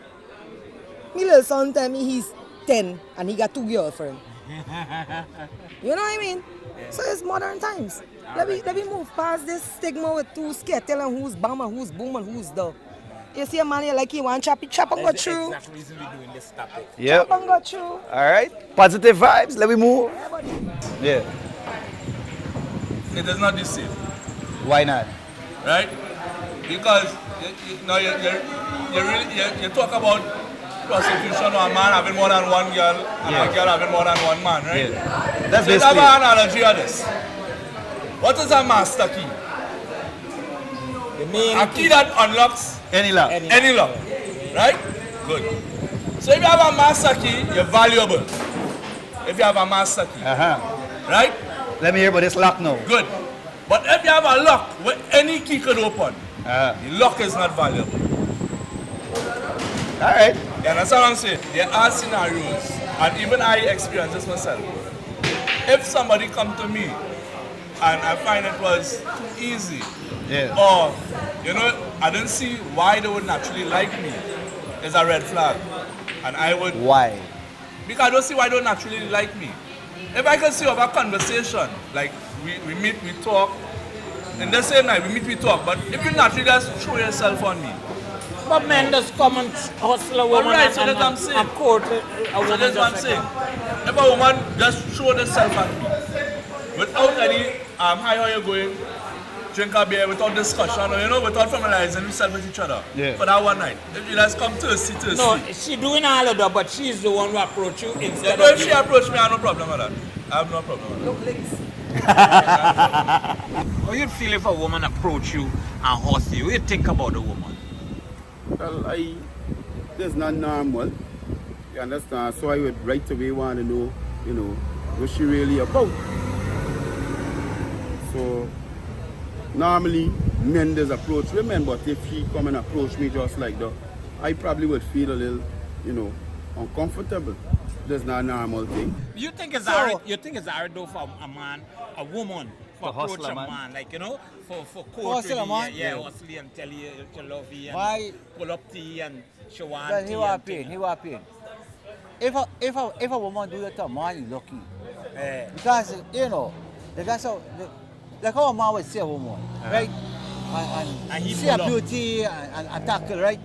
My little son tell me he's 10 and he got 2 girlfriends. You know what I mean? So it's modern times. Let me move past this stigma with who's scared, telling who's bum and who's boom and who's dog. You see a man you like, you want chop and go through. That's the reason we're doing this topic. Yep. Chop and go through. All right. Positive vibes. Let me move. Yeah. It is not the same. Why not? Right? Because you talk about prostitution or a man having more than one girl and a girl having more than one man, right? Yeah. That's so basically have an analogy of this. What is a master key? A key that unlocks any lock. Any lock. Right? Good. So if you have a master key, you're valuable. If you have a master key. Right? Let me hear about this lock now. Good. But if you have a lock where any key could open, the lock is not valuable. All right. You understand what I'm saying? There are scenarios, and even I experience this myself. If somebody come to me and I find it was too easy, or I didn't see why they would naturally like me, it's a red flag. And I would. Why? Because I don't see why they don't naturally like me. If I can see over conversation, like we meet, we talk, in the same night we meet, we talk, but if you naturally just throw yourself on me. But men just come and hustle a woman and court a woman. So that's what I'm saying. If a woman just throw herself at me, without any, hi, how you going, drink a beer, without discussion, or without familiarizing yourself with each other, for that one night. If you just come thirsty. No, she doing all of that, but she's the one who approach you instead of if she approach me, I have no problem with that. I have no problem with that. Look, links. How you feel if a woman approach you and hustle you? What do you think about the woman? Well, that's not normal. You understand? So I would right away want to know, what she really about. So normally men does approach women, but if she come and approach me just like that, I probably would feel a little, uncomfortable. That's not a normal thing. You think it's alright? You think it's alright though for a woman approach hustle a a man. man, like, you know, for Hustle a man? yeah, hustle you and tell you to love you and Why? pull up to you and show on Well, to he you was and pain. thing. He was pain. If a woman do that to a man, he's lucky. Yeah. Because, you know, that's how, like how a man would see a woman, right? And he see her pull up. beauty and tackle, right?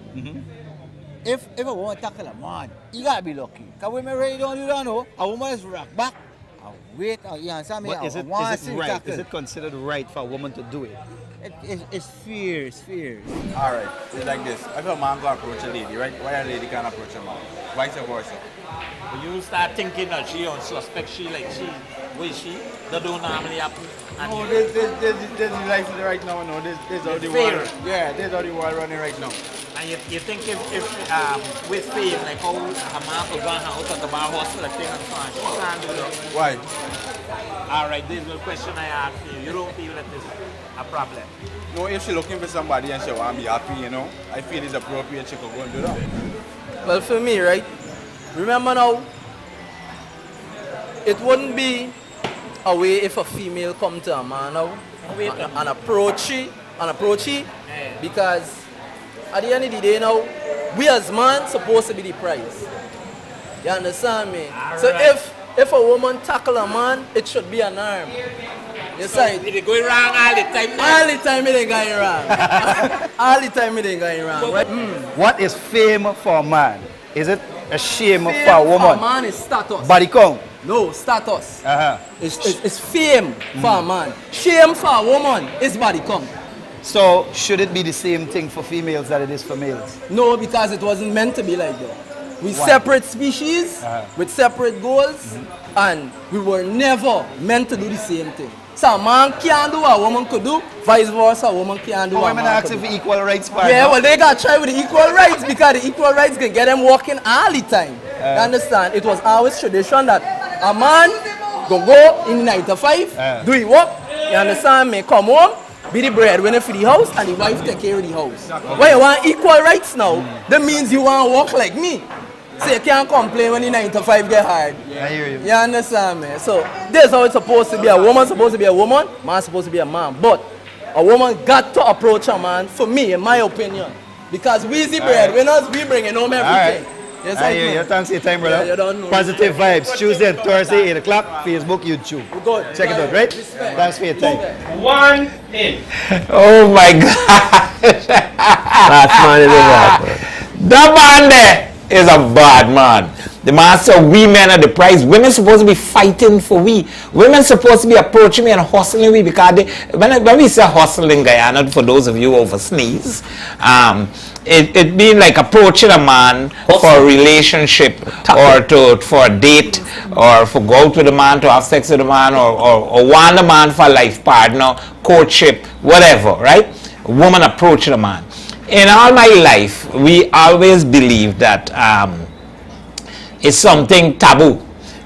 If a woman tackle a man, he gotta be lucky. Because women really don't do that, no. A woman is rock back. Wait, you understand me? But is it right? Is it considered right for a woman to do it? It's fear, it's fear. All right, it's like this. If a man go approach a lady, right? Why a lady can't approach a man? Vice versa. You start thinking that she unsuspect, she like she, where is she? That don't normally happen. And No, you- there's life right now, no. There's how the Fear. world. Yeah, there's how the world running right now. And you think if with fame, like how a man could go out and the bar hustle a thing and so on, she can't do that. Why? All right, this is the question I asked you. You don't feel that this is a problem? No, if she looking for somebody and she want to be happy, you know, I feel it's appropriate she could go and do that. Well, for me, right? Remember now, it wouldn't be a way if a female come to a man now and approach he, because at the end of the day now, we as man supposed to be the prize. You understand me? So if a woman tackle a man, it should be an arm. You So see? it going wrong all the time? All the time it ain't going wrong. All the time it ain't going wrong, right? What is fame for a man? Is it a shame Fame for a woman? for a man is status. Body count? No, status. It's fame for a man. Shame for a woman is body count. So should it be the same thing for females that it is for males? No, because it wasn't meant to be like that. We Why? separate species with separate goals, and we were never meant to do the same thing. So a man can't do what a woman could do, vice versa, a woman can't do But what a women man are could asking do. for equal rights, partner. Yeah, well, they got to try with the equal rights because the equal rights can get them walking all the time. You understand? It was always tradition that a man go in 9 to 5, do his work, you understand me, come home, be the breadwinner for the house, and the wife take care of the house. When you want equal rights now, that means you want to work like me. So you can't complain when the 9 to 5 get hard. I hear you. You understand me? So this is how it's supposed to be. A woman supposed to be a woman, man supposed to be a man. But a woman got to approach a man, for me, in my opinion. Because we the breadwinners, we bringing home everything. Yes, I hear you. Thanks for your time, brother. Yeah, you don't know. Positive vibes. Tuesday and Thursday, 8 o'clock. Facebook, YouTube. Good. Check it out, right? Thanks for your time. One in. Oh my God. Last man is a bad man. The man there is a bad man. The man said we men are the prize. Women supposed to be fighting for we. Women supposed to be approaching me and hustling me because they, when we say hustling Guyana, for those of you over sneeze, it being like approaching a man for a relationship or for a date or for go out with a man to have sex with a man or want a man for a life partner, courtship, whatever, right? A woman approaching a man. In all my life, we always believe that it's something taboo.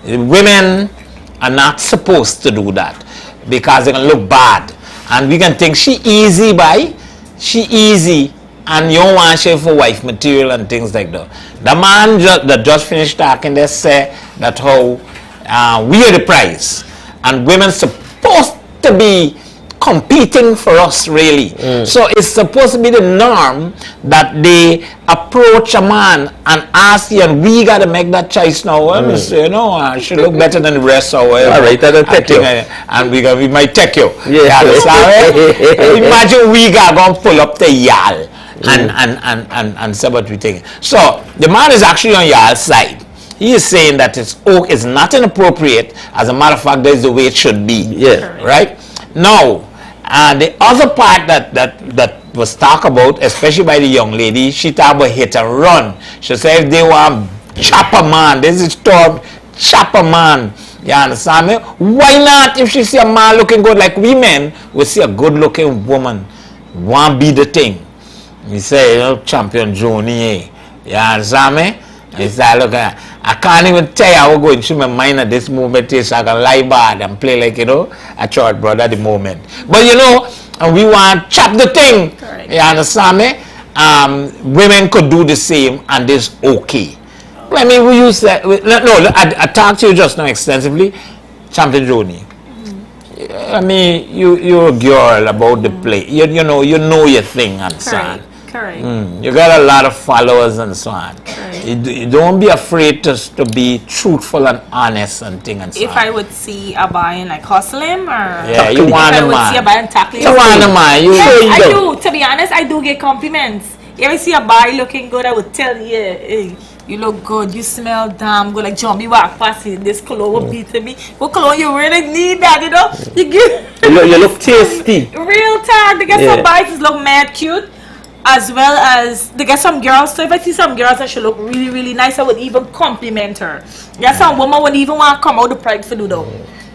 Women are not supposed to do that because they're going to look bad. And we can think she easy, she easy, and you don't want she for wife material and things like that. The man that just finished talking, they say that how we are the prize. And women supposed to be competing for us, really. So it's supposed to be the norm that they approach a man and ask you, and we got to make that choice now. Well, you know, I should look better than the rest or whatever. All right, I'll take you. And we might take you. Yeah. Imagine we got going to pull up the yal and say what we think. So the man is actually on y'all's side. He is saying that it's not inappropriate. As a matter of fact, that is the way it should be. Yeah. Right? Now, the other part that was talked about, especially by the young lady, she talked about hit and run. She said if they want chop a man, this is term chop a man. You understand me? Why not if she see a man looking good like we men, we see a good looking woman, want be the thing. We say, you know, champion Joney. You understand me? And he said, look, I can't even tell you how I'm going through my mind at this moment is I can lie bad and play like, you know, a short brother at the moment. But you know, and we want to chop the thing. Correct. You understand me? Women could do the same and it's okay. I mean, we use that. No, I talked to you just now extensively. Champion Joney. I mean, you're a girl about the play. You know your thing and so on. Correct. You got a lot of followers and so on. You don't be afraid to be truthful and honest and thing and so If on. I would see a boy and like hustle him or Yeah, you want if a I would man. see a boy and tackle him. You want a man. Yes, I do. To be honest, I do get compliments. If I see a boy looking good, I would tell you, hey, you look good, you smell damn good. Like Jumbie walk past it, this cologne will beat me. What cologne you really need that, you know? You get You look tasty. real tired. They get some boys that look mad cute. As well as they get some girls. So if I see some girls that should look really, really nice, I would even compliment her. Yeah, some women would even want to come out the pride for do though.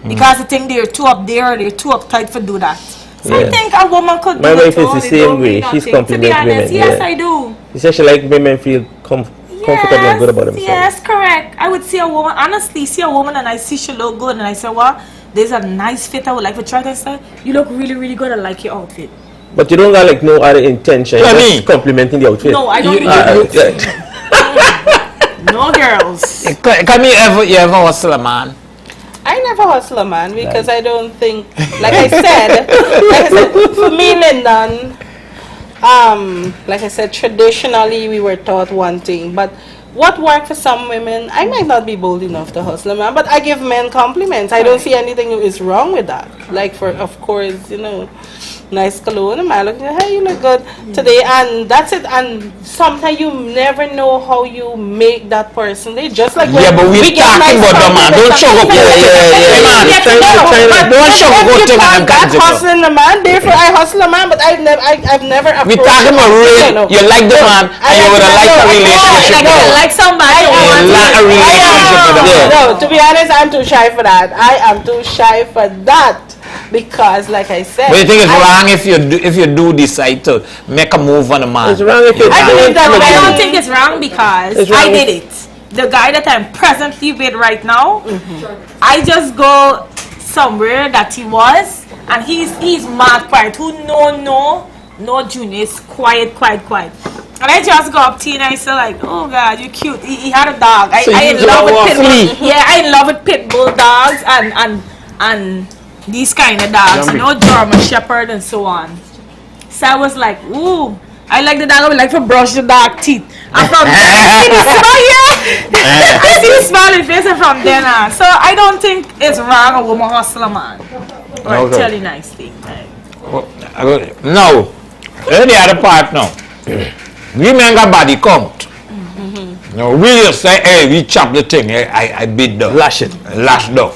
Because they think they're too up there, they're too uptight for do that. So I think a woman could My do wife it is the same way. She's complimenting women. Yes, I do. She says she like women feel comfortable and good about themselves. Yes, correct. I would see a woman, honestly, see a woman and I see she look good and I say, well, there's a nice fit I would like to try this. You look really, really good. I like your outfit. But you don't got like no other intention. You're just complimenting the outfit. No, I don't. No girls. Can you ever hustle a man? I never hustle a man because I don't think, like I said, for me, Lyndon, like I said, traditionally we were taught one thing, but what worked for some women, I might not be bold enough to hustle a man, but I give men compliments. I don't see anything is wrong with that. Like for, of course, you know, nice cologne, a man looking, hey, you look good today, and that's it. And sometimes you never know how you make that person. They just like Yeah, but we talking about the man. Don't sugarcoat it. Don't sugarcoat it. I'm hustling a man. Therefore, I hustle a man, but I've never. We talking about real. You like the man, and you would have liked a relationship. Like somebody. Like a relationship with the man. No, to be honest, I'm too shy for that. I am too shy for that. Because, like I said, But you think it's wrong if you do decide to make a move on a man? It's wrong if you. I believe that. I don't think it's wrong because I did it. The guy that I'm presently with right now, I just go somewhere that he was, and he's mad quiet. Who no Junior is quiet. And I just go up to him and I say like, oh God, you cute. He had a dog. I in love with pit bull. Yeah, I in love with pit bull dogs and these kind of dogs, you know, German Shepherd and so on. So I was like, ooh, I like the dog. I would like to brush the dog teeth. And from there, I see the smile, I see the smiling face, and from then on. So I don't think it's wrong a woman hustle a man or tell you nice thing. No, the other part now. Women got body count. No, we just say, hey, we chop the thing. I beat the lash dog.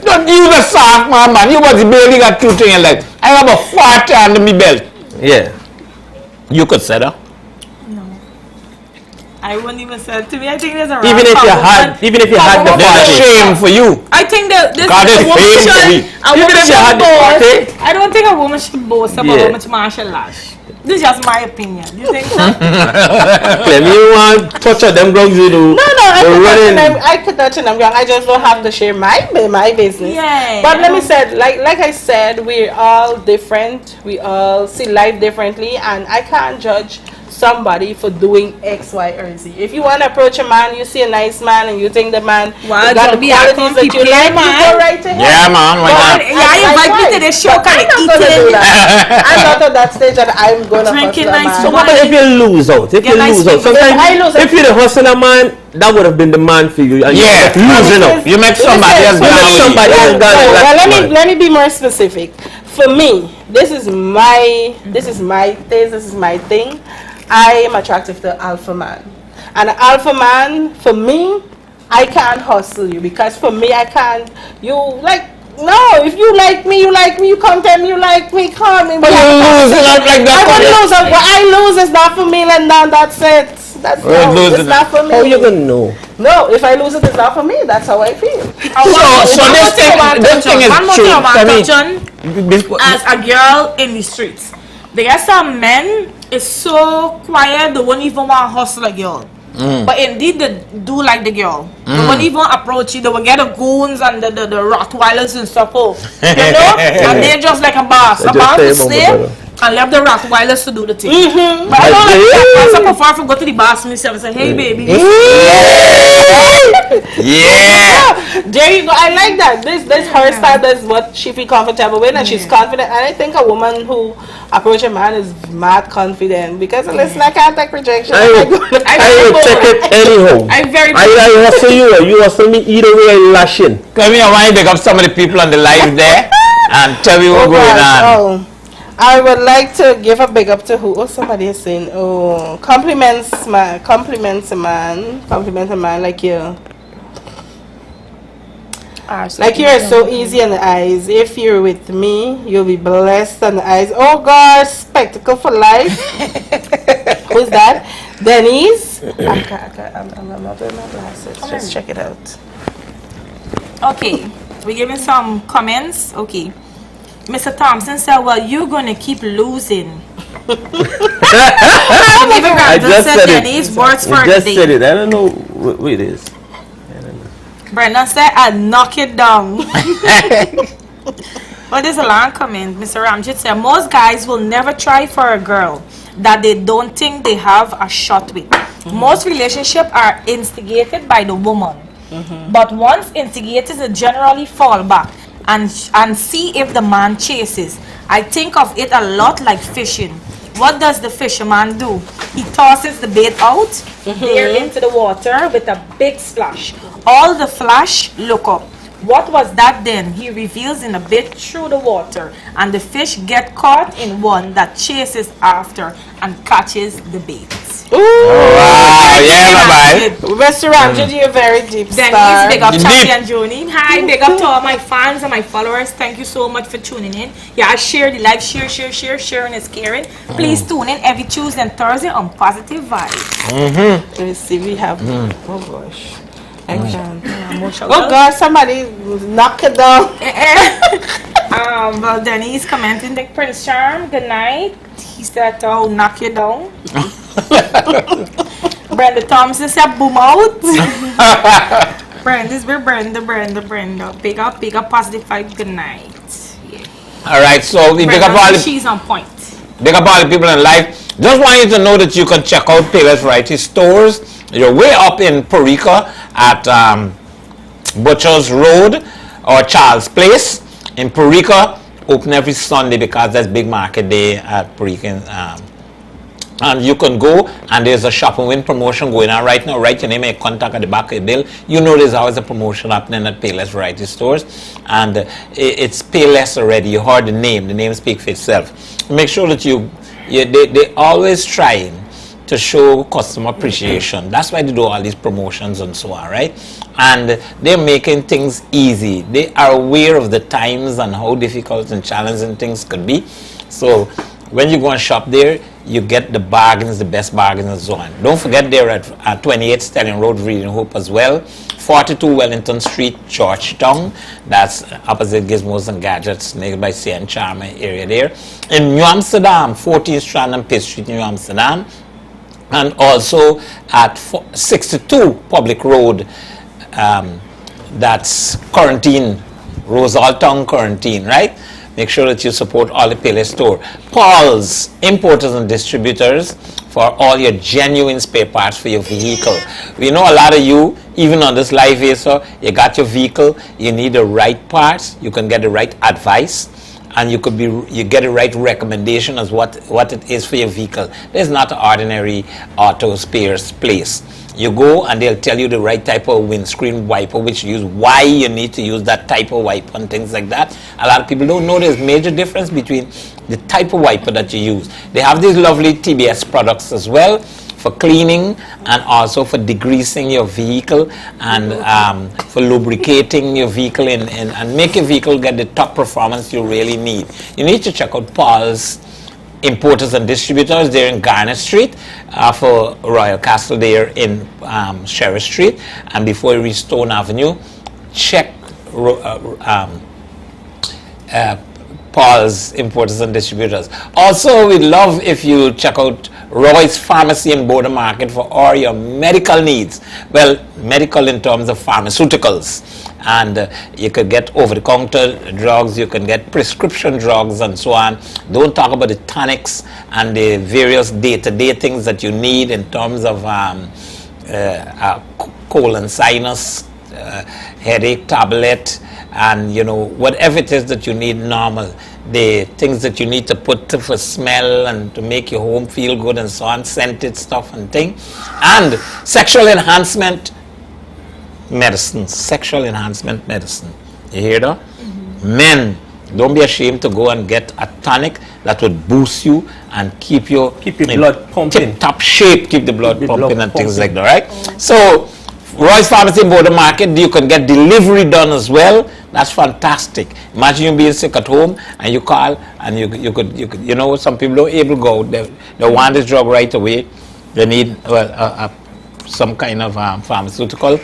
Don't use a soft man. You was barely got two things like I have a 40 under my belt. Yeah. You could say that. No. I wouldn't even say it. To me, I think there's a wrong Even if you had the there's a shame for you. I think that this God is a woman shame for me. should I don't think a woman should boast about how much martial lash. This is just my opinion. You think so? Clem, you want to touch on them grounds you do? No, I could touch on them grounds. I just don't have to share my business. Yeah. But let me say, like I said, we're all different. We all see life differently, and I can't judge somebody for doing X, Y, or Z. If you want to approach a man, you see a nice man, and you think the man got the qualities that you like, you go right to him. Yeah, man. You invite me to the show, kind of eating. I'm not at that stage that I'm going to Drinking nice. So what about if you lose out? Sometimes if you're the hustler man, that would have been the man for you. And yeah, losing out. You make somebody else let me be more specific. For me, this is my taste, this is my thing. I am attracted to alpha man. And an alpha man, for me, I can't hustle you because for me, I can't. You like, no, if you like me, you come tell me you like me, come. But you lose not like that. I won't lose. What I lose is not for me, Lyndon. That's it. It's not for me. How you gonna know? No, if I lose it, it's not for me. That's how I feel. So this thing is true. As a girl in the streets, there are some men is so quiet they won't even want to hustle a girl. But indeed they do like the girl. They won't even approach you. They will get the goons and the Rottweilers and stuff. You know? And they're just like a boss. A boss is slave. And left the Rottweilers to do the thing. But I don't like that. Once I prefer to go to the boss myself and say, hey baby. Yeah. There you go. I like that. This her style. That's what she feel comfortable with, and she's confident. And I think a woman who approach a man is mad confident because listen, I can't take rejection. I will take it anyhow. I'm very. I hustle you, or you hustle me. Either way, I'm lashing. Come here, I want to pick up some of the people on the live there and tell me what's going on. Oh. I would like to give a big up to who? Oh, somebody is saying, oh, compliments a man like you. Like you are so easy on the eyes. If you're with me, you'll be blessed on the eyes. Oh God, spectacle for life. Who's that? Denise. I'm not wearing my glasses. Just check it out. Okay, we're giving some comments. Okay. Mr. Thompson said, well, you're going to keep losing. I just said it. Words for I just the said day. it. I don't know what it is. Brendan said, I'll knock it down. Well, there's a long comment. Mr. Ramjit said, most guys will never try for a girl that they don't think they have a shot with. Most relationships are instigated by the woman. But once instigated, they generally fall back and see if the man chases. I think of it a lot like fishing. What does the fisherman do? He tosses the bait out there into the water with a big splash. All the flash look up. What was that then? He reveals in a bit through the water, and the fish get caught in one that chases after and catches the bait. Ooh! Wow, yeah, bye-bye. Restaurant, you're very deep star. Denise, big up Charlie and Joney. Hi, big up to all my fans and my followers. Thank you so much for tuning in. Yeah, I share the live, share. Sharing is caring. Please tune in every Tuesday and Thursday on Positive Vibes. Let me see, we have, oh gosh. I can't. Oh God, somebody knock it down. Well, Denise commenting like Prince Charm, good night. He said, oh, knock you down. Brenda Thompson said, boom out. Brenda. Big up, positive vibe, good night. Yeah. All right, so we big up all the, she's on point. Big up all the people in live. Just want you to know that you can check out Payless Variety Stores. You're way up in Porica at Butcher's Road or Charles Place in Porica. Open every Sunday because there's big market day at Porica. And you can go, and there's a shop and win promotion going on right now. Write your name and contact at the back of the bill. You know there's always a promotion happening at Payless Variety Stores, and it's Payless already. You heard the name speaks for itself. Make sure that they always trying to show customer appreciation. That's why they do all these promotions and so on, right? And they're making things easy. They are aware of the times and how difficult and challenging things could be. So when you go and shop there, you get the bargains, the best bargains and so on. Don't forget they're at 28 Sterling Road, Reading Hope as well. 42 Wellington Street, Georgetown. That's opposite Gizmos and Gadgets, nearby St. Charmer area there. In New Amsterdam, 14th Strand and Pitt Street, New Amsterdam. And also at 62 Public Road, that's Quarantine, Rosaltown Quarantine, right? Make sure that you support all the Payless store. Paul's Importers and Distributors for all your genuine spare parts for your vehicle. We know a lot of you, even on this live here, so you got your vehicle, you need the right parts, you can get the right advice, and you get the right recommendation as what it is for your vehicle. There's not an ordinary auto spares place. You go and they'll tell you the right type of windscreen wiper which you use, why you need to use that type of wiper and things like that. A lot of people don't know there's major difference between the type of wiper that you use. They have these lovely TBS products as well for cleaning and also for degreasing your vehicle and for lubricating your vehicle and make your vehicle get the top performance you really need. You need to check out Paul's Importers and Distributors. They're in Garnet Street for Royal Castle there in Sheriff Street, and before you reach Stone Avenue, check Paul's Importers and Distributors. Also, we'd love if you check out Roy's Pharmacy in Border Market for all your medical needs. Well, medical in terms of pharmaceuticals. And you could get over-the-counter drugs, you can get prescription drugs and so on. Don't talk about the tonics and the various day-to-day things that you need in terms of colon sinus, headache tablet, and whatever it is that you need normal. The things that you need to put for smell and to make your home feel good and so on, scented stuff and thing. And sexual enhancement medicine. You hear that? Men, don't be ashamed to go and get a tonic that would boost you and keep your blood pumping. Tip-top shape, keep the blood pumping and things like that, right? So, Roy's Pharmacy in Border Market, you can get delivery done as well. That's fantastic. Imagine you being sick at home and you call and you could some people don't able to go. They want this drug right away. They need some kind of pharmaceutical,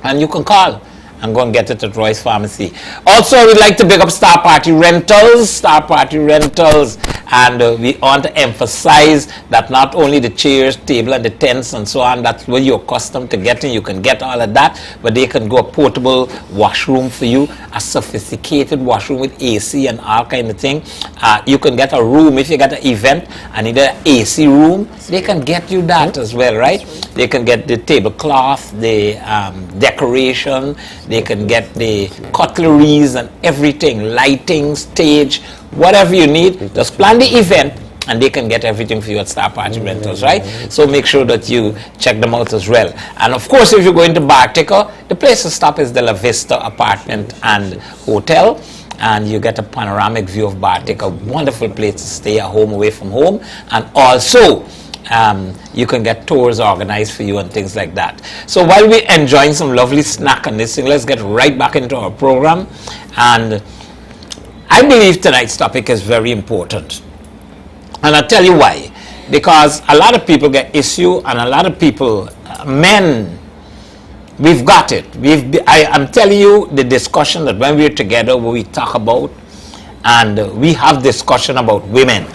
and you can call and go and get it at Roy's Pharmacy. Also, we'd like to big up Star Party Rentals, and we want to emphasize that not only the chairs, table, and the tents and so on, that's what you're accustomed to getting. You can get all of that, but they can go a portable washroom for you, a sophisticated washroom with AC and all kind of thing. You can get a room if you got an event and need an AC room. They can get you that as well, right? They can get the tablecloth, the decoration. They can get the cutleries and everything, lighting, stage, whatever you need. Just plan the event and they can get everything for you at Star Party Rentals, right? So make sure that you check them out as well. And of course, if you're going to Bartica, the place to stop is the La Vista Apartment and Hotel. And you get a panoramic view of Bartica, wonderful place to stay at home, away from home. And also, you can get tours organized for you and things like that. So while we're enjoying some lovely snack and this thing, let's get right back into our program. And I believe tonight's topic is very important. And I'll tell you why. Because a lot of people get issue, and a lot of people, men, we've got it. I'm telling you the discussion that when we're together, what we talk about, and we have discussion about women.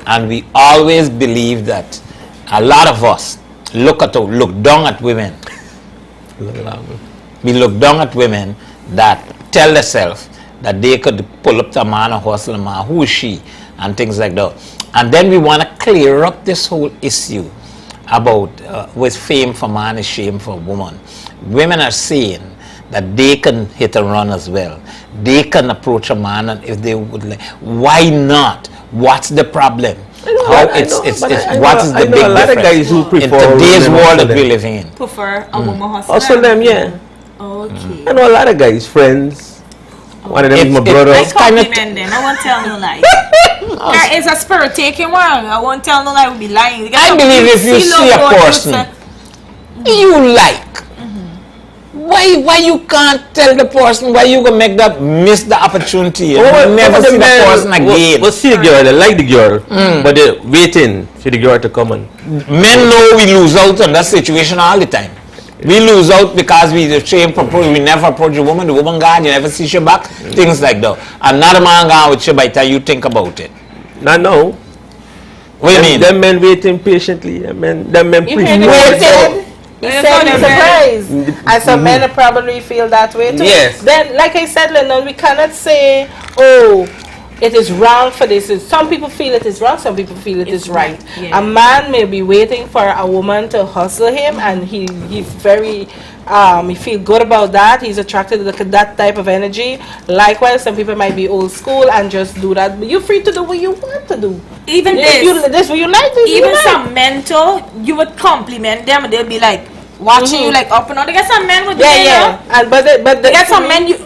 And we always believe that a lot of us look down at women. We look down at women that tell themselves that they could pull up to a man or hustle a man. Who is she? And things like that. And then we want to clear up this whole issue about with fame for man is shame for woman. Women are saying that they can hit and run as well. They can approach a man, and if they would like, why not? What's the problem? What is the big difference? A lot of guys who prefer in today's world that we're living in. Prefer a woman hustler? Also them, yeah. Okay. I know a lot of guys, friends. One of them is my brother. I compliment them. I won't tell no lie. There is a spirit taking one. I won't tell no lie. We'll be lying. I believe if you see a person you like, why you can't tell the person, why you gonna make that miss the opportunity? You never see the person again. We'll see the girl, they like the girl, but they're waiting for the girl to come on. Men know we lose out on that situation all the time. We lose out because we never approach a woman, the woman gone, you never see she back, things like that. Another man gone with you by the time you think about it. Not now. What do you mean? Them men waiting patiently, them men waiting. He said he's surprised. And some men probably feel that way too. Yes. Then, like I said, Lyndon, we cannot say, oh, it is wrong for this. Some people feel it is wrong, some people feel it is right. Yeah. A man may be waiting for a woman to hustle him, and he's very, he feel good about that. He's attracted to that type of energy. Likewise, some people might be old school and just do that. But you're free to do what you want to do. Even this what you like. Even some men too, you would compliment them and they'll be like watching you like up and on. They get some men with and but they get some men you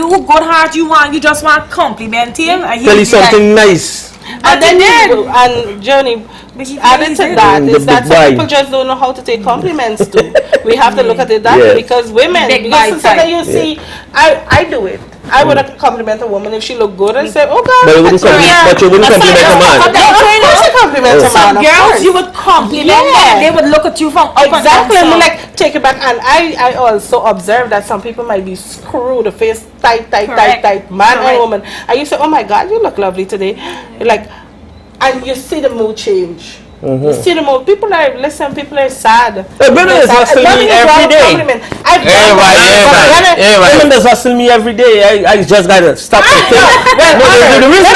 good heart you just want to compliment him and tell you something like, nice. And then and Joney, added to that is that some people just don't know how to take compliments too. We have to look at it that way because women, because that you see, I do it. I would compliment a woman if she looked good and say, "Oh God." But you wouldn't compliment a man. Of course, I compliment a man. Some girls you would compliment them. They would look at you from up exactly. And down. Like take it back, and I also observe that some people might be screwed, the face tight, man or woman. And you say, "Oh my God, you look lovely today." You're like, and you see the mood change. You see the most people are sad. Women is hustling me every day. Women is hustling me every day. I just gotta stop and think. The reason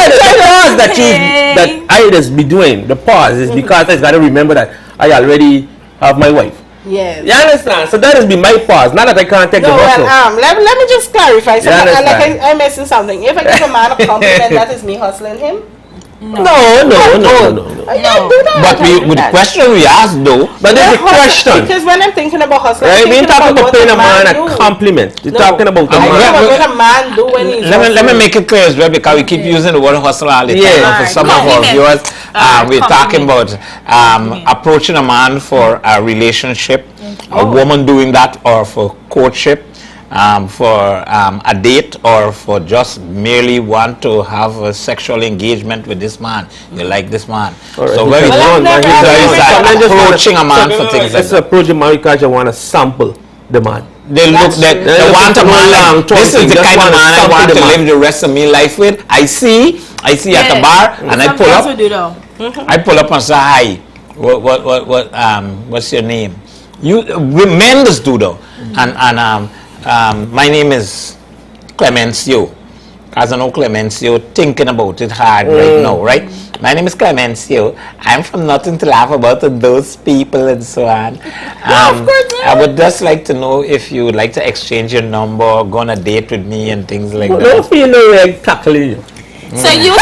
that I just be doing the pause is because I gotta remember that I already have my wife. Yes. You understand? So that has been my pause. Not that I can't take the hustle. Let me just clarify something. Like I'm missing something. If I give a man a compliment, that is me hustling him. No. But with the question we asked though, but there's a question. Because when I'm thinking about hustling, right? We ain't talking about paying a man a compliment. We're talking about what a man do when he's let me make it clear as well, because we keep using the word hustle all the time. For some of our viewers, we're talking about approaching a man for a relationship, a woman doing that, or for courtship. For a date, or for just merely want to have a sexual engagement with this man. You like this man. Right. So very approaching a man for things like that. Let's approach a man because you want to sample the man. They want a man. This is the kind of man I want to live the rest of my life with. I see at the bar, and I pull up. I pull up and say, hi. What's your name? Men just do though, and my name is Clemenico. As I know Clemenico, thinking about it hard right now, right? My name is Clemenico. I'm from Nothing to Laugh About to Those People and so on. Of course, I would just like to know if you would like to exchange your number, or go on a date with me and things like that. Don't feel no way tackling you. So you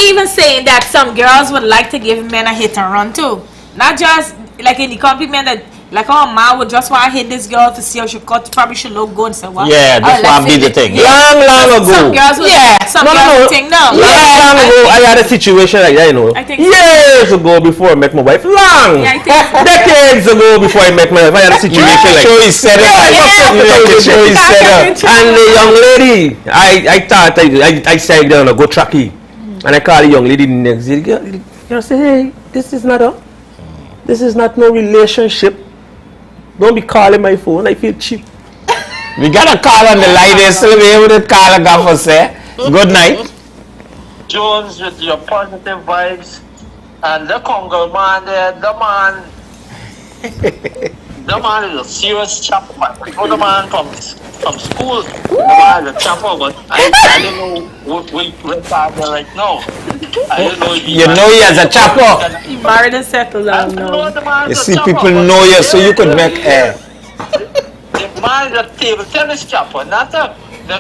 even saying that some girls would like to give men a hit and run too, not just like in the compliment that. Like, oh, man would just want to hit this girl to see how she cut. Probably should look good and say, what? Yeah, this one be the thing. Long ago. Some girls would think no. Long ago, I had a situation like that, you know. Years ago before I met my wife. Decades ago before I met my wife, I had a situation like that. Sure, he said it. And the young lady, I thought I said, I'm going to go tracky. And I called the young lady the next day. You say, hey, this is not no relationship. Don't be calling my phone. I feel cheap. We got a call on the line. They still be able to call a gaffer, say. Good night. Jones with your positive vibes. And the Congo man there, the man is a serious chopper. I know the man from school. The man is a chopper, but I don't know what part there right now. I don't know if you know he has a chopper. He married and settled down now. You see, people know you, so you could make air. The man is a table tennis chopper, not the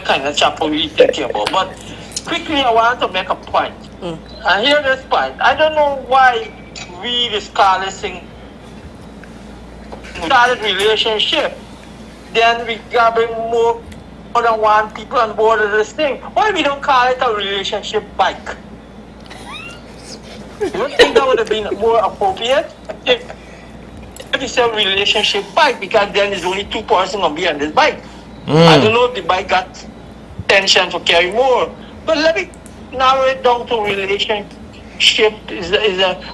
kind of chopper we thinking about. But quickly, I want to make a point. And here this point. I don't know why we discard this thing. Started relationship, then we got bring more than one people on board of this thing. Why we don't call it a relationship bike? You don't think that would have been more appropriate if you say relationship bike, because then there's only two persons gonna be on this bike. I don't know if the bike got tension to carry more, but let me narrow it down to relationship. Is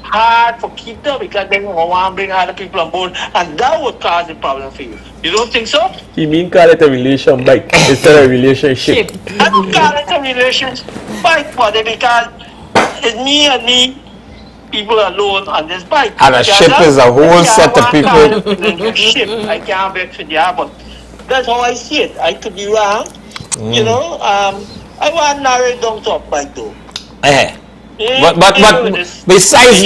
hard for keep them, because then you want to bring other people on board, and that would cause a problem for you. You don't think so? You mean call it a relation bike instead of a relationship? I don't call it a relationship bike for them, because it's me and me, people alone on this bike. And a ship is a whole set of people. Ship. I can't bet for you, but that's how I see it. I could be wrong. You know, I want to narrow it down to a bike though. But besides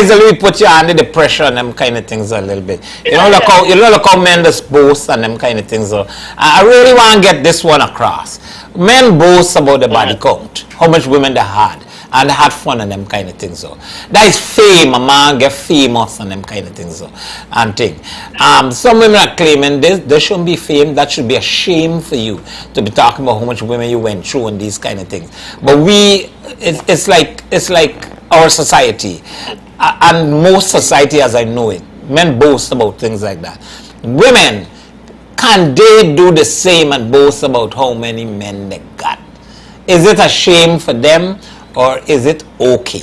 the way we put you under the pressure and them kind of things a little bit. You know, look how men just boast and them kind of things. So I really want to get this one across. Men boast about the body count, how much women they had, and they had fun and them kind of things. So that is fame. A man get famous and them kind of things. So and thing. Some women are claiming there shouldn't be fame. That should be a shame for you to be talking about how much women you went through and these kind of things. But it's like our society, and most society as I know it, men boast about things like that. Women, can they do the same and boast about how many men they got? Is it a shame for them, or is it okay?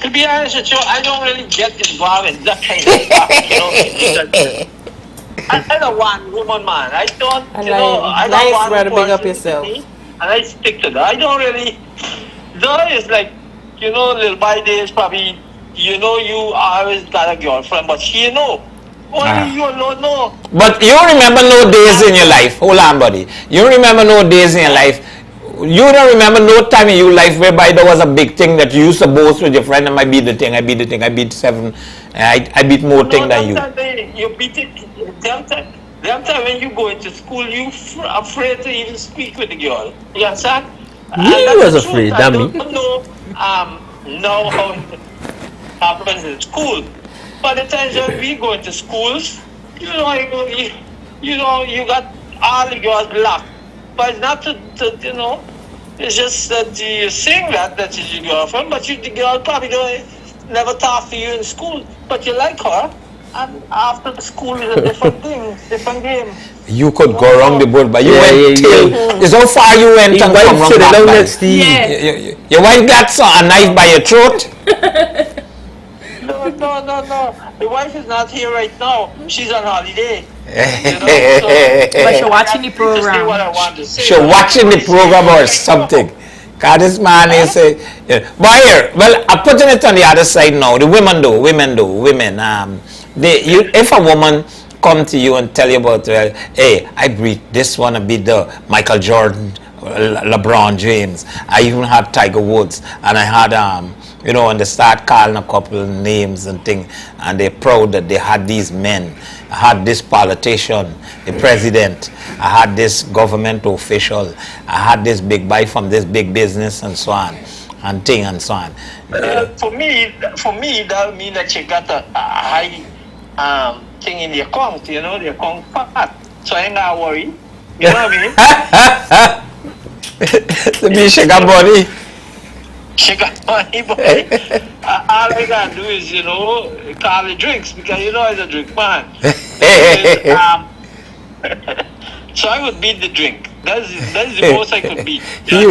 To be honest with you, I don't really get involved in that kind of stuff. I'm a one-woman man. I don't, I don't want to big up yourself. And I stick to that. I don't really. That is like you know, little by days probably, you know, you always got a girlfriend, but she know. Only you alone know. But you remember no days in your life. Hold on, buddy. You remember no days in your life. You don't remember no time in your life whereby there was a big thing that you used to boast with your friend, and I beat the thing, I beat 7, I beat more thing than you. You beat it. Them time when you go into school, you afraid to even speak with the girl. You understand? He was afraid, I dummy. don't know now how it happens in school. But the times when we go into schools, you know, you got all the girls blocked. But it's not to you know, it's just that you're saying that is your girlfriend, but the girl probably never talk to you in school, but you like her. And after the school is a different thing, different game. You could go around the board, but you went till. It's how far you went and come around back. You went got a knife by your throat. No. The wife is not here right now. She's on holiday. But you're watching the program. She's watching the program or something. God, this man is a. But here, well, I'm putting it on the other side now. The women. If a woman come to you and tell you about, hey, I beat this one, I beat the Michael Jordan, LeBron James. I even had Tiger Woods, and I had you know, and they start calling a couple of names and things, and they're proud that they had these men. I had this politician, the president. I had this government official. I had this big buy from this big business and so on, and thing and so on. For me, that means that you got a high thing in the account, you know, the account fat. So I ain't got to worry. You know what I mean? The big sugar body. Sugar money, boy. All we gotta do is, you know, call the drinks because you know it's a drink man. So I would beat the drink. That's the most I could beat. He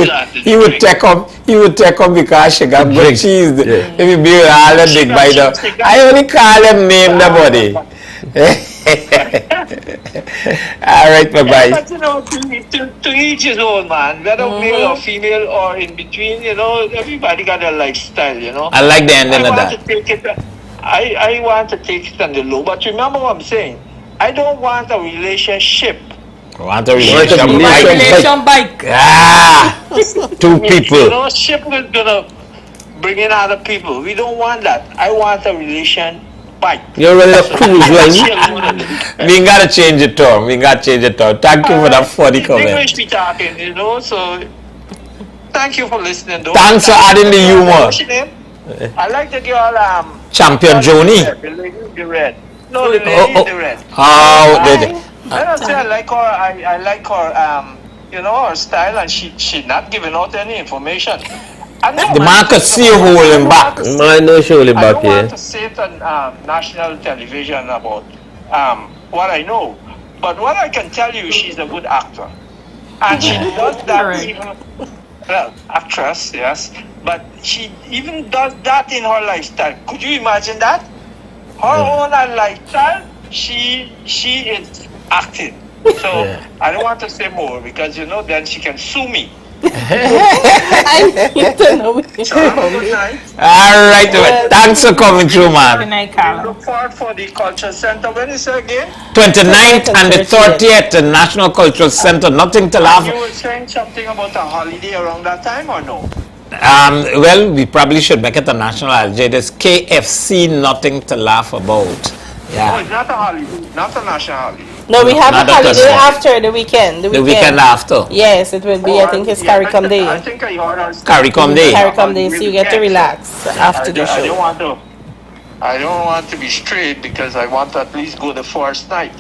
would take up because sugar but cheese. If you be all the big biter. I only call them name the body. All right, bye-bye. But you know, to each his own, man. Whether male or female or in between, you know, everybody got their lifestyle, you know. I like the ending of that. I want to take it on the low, but remember what I'm saying. I don't want a relationship. I want a relation bike. Two people. You know, ship is gonna bring in other people. We don't want that. I want a relation bike. You're running a cruise line. We gotta change the term. Thank you for that funny comment. English we talking, you know, so thank you for listening though. Thanks for adding the humor. What's your name? I like the girl Champion Joney. The lady in the red. No, the lady in the red. Oh, I don't say I like her. I like her. You know, her style, and she not giving out any information. The man could see you holding back. Man, no holding back I don't want to say it on national television about what I know, but what I can tell you, she's a good actor, and she does that even. Well, actress, yes, but she even does that in her lifestyle. Could you imagine that? Her own lifestyle, she is acting. So I don't want to say more because you know then she can sue me. I need to know. All right, thanks for coming through, man. Good night, Carla. Look forward for the culture center. When is it again? 29th and the 30th, the National Cultural Center. Nothing to laugh. You were saying something about a holiday around that time or no? Well, we probably should make it a national holiday. There's KFC, nothing to laugh about. Yeah. No, it's not a holiday, not a national holiday. No, we have a holiday after the weekend. The weekend after. Yes, it will be. I think it's CARICOM Day. I think I ordered. CARICOM Day. CARICOM Day, so you get to relax after the show. I don't want to be straight because I want to at least go the first night.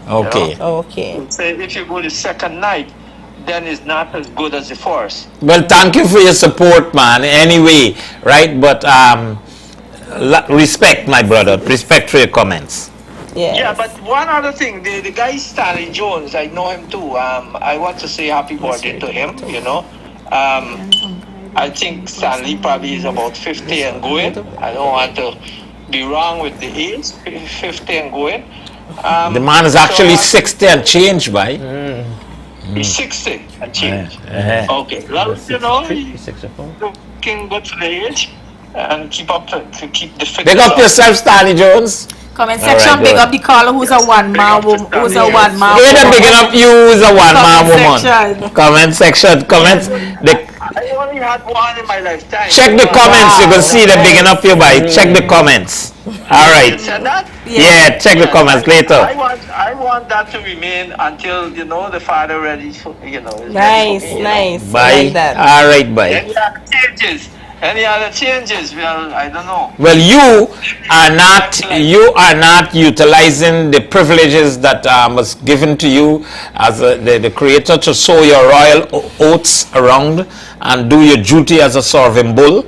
Okay. You know? Okay. Say if you go the second night, then it's not as good as the first. Well, thank you for your support, man. Anyway, right? But respect, my brother. Respect for your comments. Yeah, but one other thing, the guy Stanley Jones, I know him too. I want to say happy birthday to him, you know. I think Stanley probably is about 50 and going. I don't want to be wrong with the age, 50 and going. The man is actually 60 and change, by. He's 60 and change. Okay, well, you know, he's looking good for the age. and keep up to keep the fitness. Big up yourself, Stanley Jones. Comment section, big up the caller who's a one-man woman. Who's a one-man woman. Ain't big up you who's a one-man woman. Comment section. Comments. I only had one in my lifetime. Check the comments. You can see the big enough you by. Check the comments. All right. You said that? Yeah, check the comments later. I want that to remain until the father ready. Nice. Bye. Like that. All right, bye. Any other changes? Well, I don't know. Well, you are not utilizing the privileges that was given to you as the creator to sow your royal oats around and do your duty as a serving bull.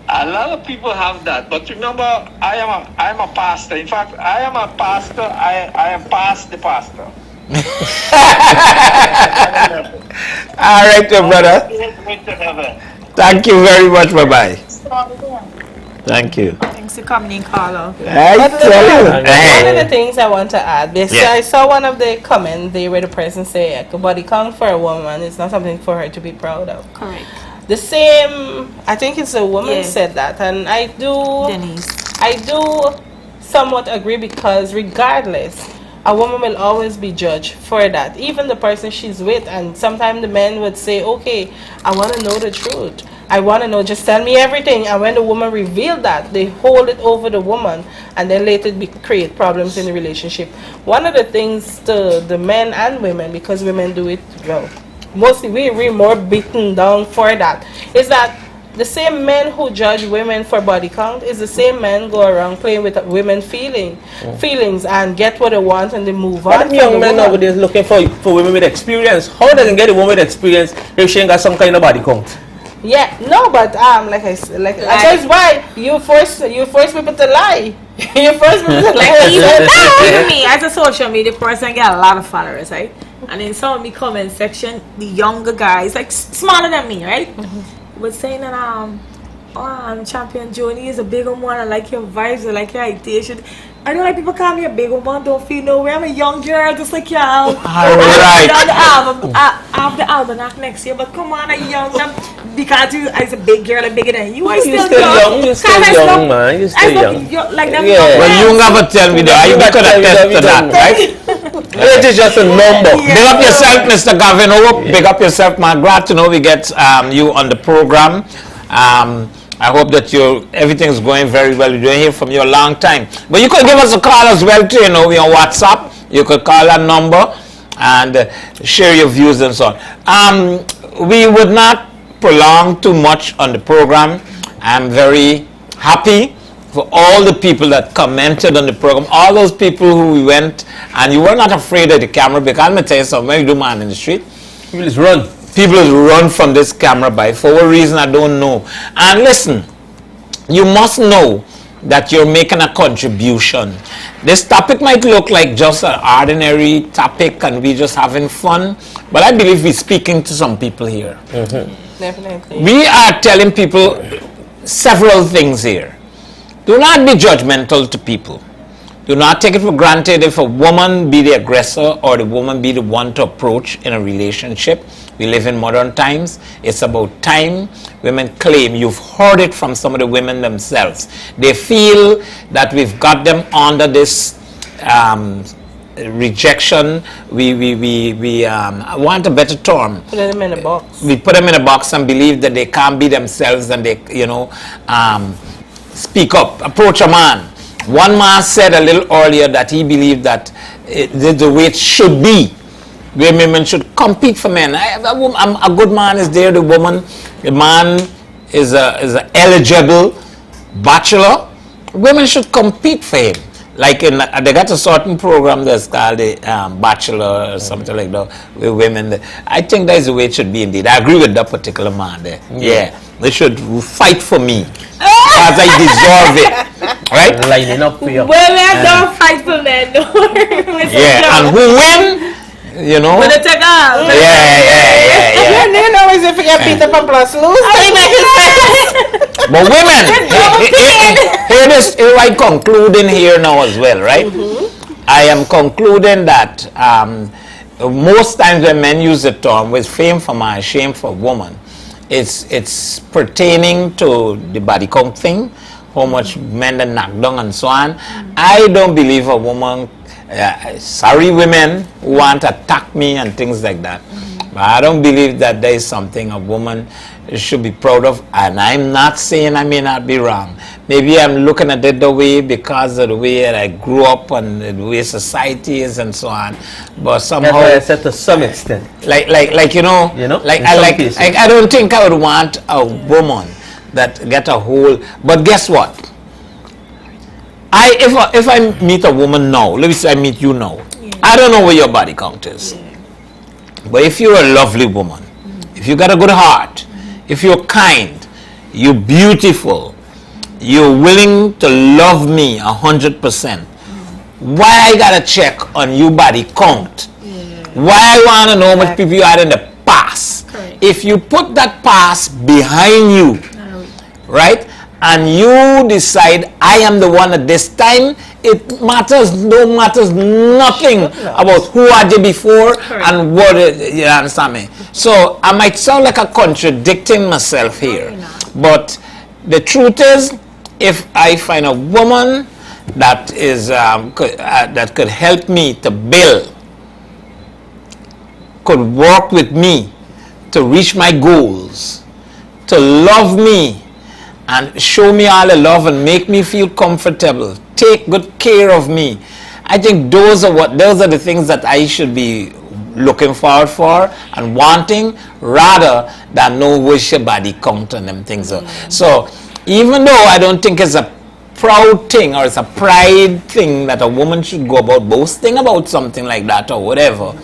A lot of people have that, but remember, I am a pastor. In fact, I am a pastor. I am past the pastor. All right, your brother. Thank you very much. Bye-bye. Thank you. Thanks for coming, Carlo. One of the things I want to add, I saw one of the comments there where the person say a body count for a woman is not something for her to be proud of. Correct. The same, I think it's a woman said that, and I do somewhat agree, because regardless, a woman will always be judged for that, even the person she's with. And sometimes the men would say, okay, I want to know the truth, I want to know, just tell me everything. And when the woman revealed that, they hold it over the woman, and then later create problems in the relationship. One of the things to the men and women, because women do it well, mostly we're more beaten down for that, is that the same men who judge women for body count is the same men go around playing with women's feelings and get what they want and they move on. But young men nowadays looking for women with experience. How they can get a woman with experience if she ain't got some kind of body count? Yeah, no, but that's why you force people to lie. You force people to lie. Even me, as a social media person, I get a lot of followers, right? And in some of the comment section, the younger guys, like smaller than me, right? Was saying that Champion Joney is a bigger one. I like your vibes. I like your ideas. I don't like people call me a big woman. Don't feel nowhere. I'm a young girl, just like y'all. All right. I have the album next year, but come on, I'm young. Because I'm a big girl, I'm bigger than you. You're still young. You're still young, man. You're still young. Like them Well, you never tell me that. You could attest to that, right? It is just a number. Big up yourself, Mr. Gavin Hope. Big up yourself, man. Glad to know we get you on the program. I hope that everything's going very well. We're doing here from you a long time. But you could give us a call as well too, we're on WhatsApp. You could call that number and share your views and so on. We would not prolong too much on the program. I'm very happy for all the people that commented on the program, all those people who we went and you were not afraid of the camera, because I'm going to tell you something, when you do man in the street, people just run. People run from this camera by for what reason I don't know. And listen, you must know that you're making a contribution. This topic might look like just an ordinary topic and we just having fun, but I believe we're speaking to some people here. Definitely. We are telling people several things here. Do not be judgmental to people. Do not take it for granted if a woman be the aggressor or the woman be the one to approach in a relationship. We live in modern times. It's about time. Women claim, you've heard it from some of the women themselves. They feel that we've got them under this rejection. I want a better term. Put them in a box. We put them in a box and believe that they can't be themselves and they, speak up, approach a man. One man said a little earlier that he believed that the way it should be, where women should compete for men. A good man is there, the woman, the man is a eligible bachelor. Women should compete for him. Like they got a certain program that's called the Bachelor or something like that with women. I think that's the way it should be indeed. I agree with that particular man there. Yeah. They should fight for me because I deserve it. Right? Lining up for you. Women don't fight for men. Yeah, and who win? When they take off. Yeah. You know, as if you get Peter from Plus lose. But women, here I concluding here now as well, right? I am concluding that most times when men use the term with fame for man, shame for woman, it's pertaining to the body count thing, how much men that knock down and so on. I don't believe a woman, sorry women who want to attack me and things like that, but I don't believe that there is something a woman should be proud of. And I'm not saying I may not be wrong. Maybe I'm looking at it the way because of the way that I grew up and the way society is and so on. But somehow, that's why I said to some extent, like you know, I don't think I would want a woman that get a whole. But guess what? If I meet a woman now, let me say I meet you now, I don't know what your body count is. But if you're a lovely woman, if you got a good heart, if you're kind, you're beautiful, you're willing to love me 100%, why I gotta check on your body count? Why I wanna know how much people you had in the past? If you put that past behind you, right, and you decide I am the one at this time, it matters nothing about who I did before and what you understand me. So I might sound like a contradicting myself here, but the truth is, if I find a woman that is that could help me to build, could work with me to reach my goals, to love me and show me all the love and make me feel comfortable, take good care of me, I think those are the things that I should be looking forward for and wanting, rather than know which your body count and them things. So even though I don't think it's a proud thing or it's a pride thing that a woman should go about boasting about something like that or whatever,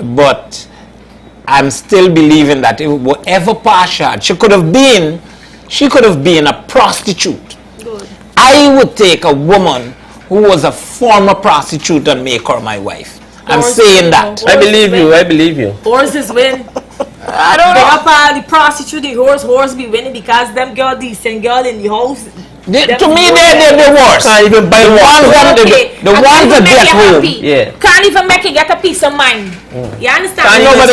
but I'm still believing that whatever Pasha, she could have been a prostitute. Good. I would take a woman who was a former prostitute and make her my wife. I'm saying that. I believe you. Horses win. I don't know. Up the prostitute, the horse be winning because them girl decent girl in the house. To me, they're the worst. Can't even buy the ones that get home. Yeah. Can't even make you get a peace of mind. You understand? You a girl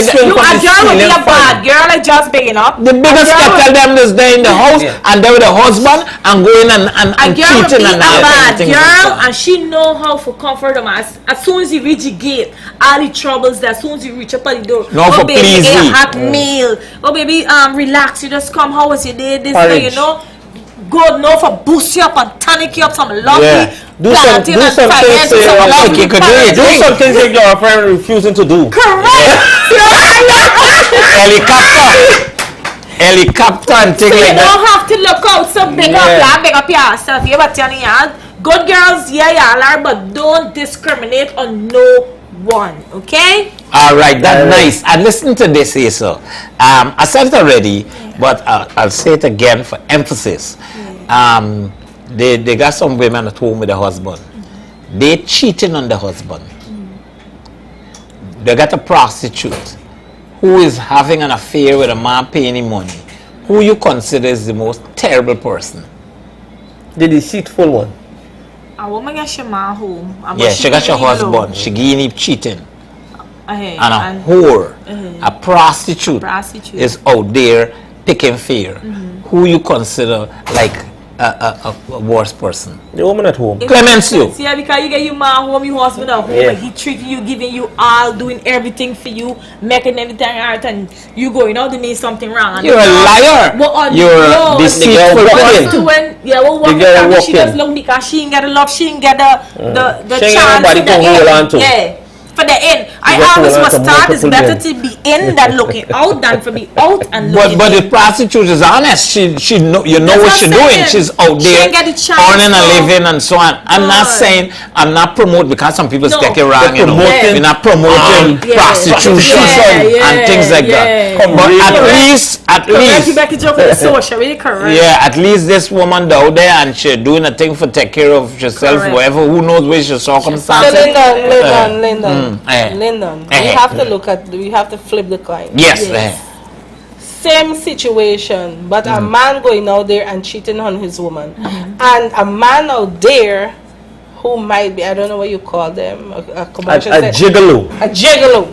would be a bad girl, like just big enough. The biggest kettle them is there in the house and there with the husband and going and cheating and a bad girl, and she know how to comfort them. As soon as you reach the gate, all the troubles that as soon as you reach up at the door. No, for baby, please a hot meal. Oh baby, relax. You just come. How was your day? This day, you know. Good enough for boost you up and tonic you up some lovely do some things that your friend refusing to do. Correct. Helicopter and things like that. You don't have to look out so big up yourself. You ever telling you good girls, y'all are, but don't discriminate on no one, okay? All right, that's nice. And listen to this here, so I said it already, but I'll say it again for emphasis. They got some women at home with the husband. They cheating on the husband. They got a prostitute who is having an affair with a man paying him money. Who you consider is the most terrible person? The deceitful one. A woman got your man home. Yeah, she got your husband. She giving him cheating. And a whore, a prostitute is out there picking fare. Who you consider like a worse person? The woman at home. Clemenico. Yeah, because you get your man home, your husband at home, and he treating you, giving you all, doing everything for you, making everything right, and you going out to need something wrong. You're a liar. You're a deceitful person. She just look because she ain't get the love, she ain't get the chance for the end. For the end, I always must start. It's better to be in than looking out than for be out and looking but the prostitute is honest. She know what she's doing. She's out there earning a living and so on. I'm not saying, I'm not promoting, because some people take it wrong. You know, we're not promoting prostitution and things like that. But at least this woman out there and she's doing a thing for take care of herself, whatever. Who knows where she's circumstances. Lyndon, we have to flip the coin. Yes. Same situation, but a man going out there and cheating on his woman, and a man out there who might be, I don't know what you call them, a gigolo. A gigolo.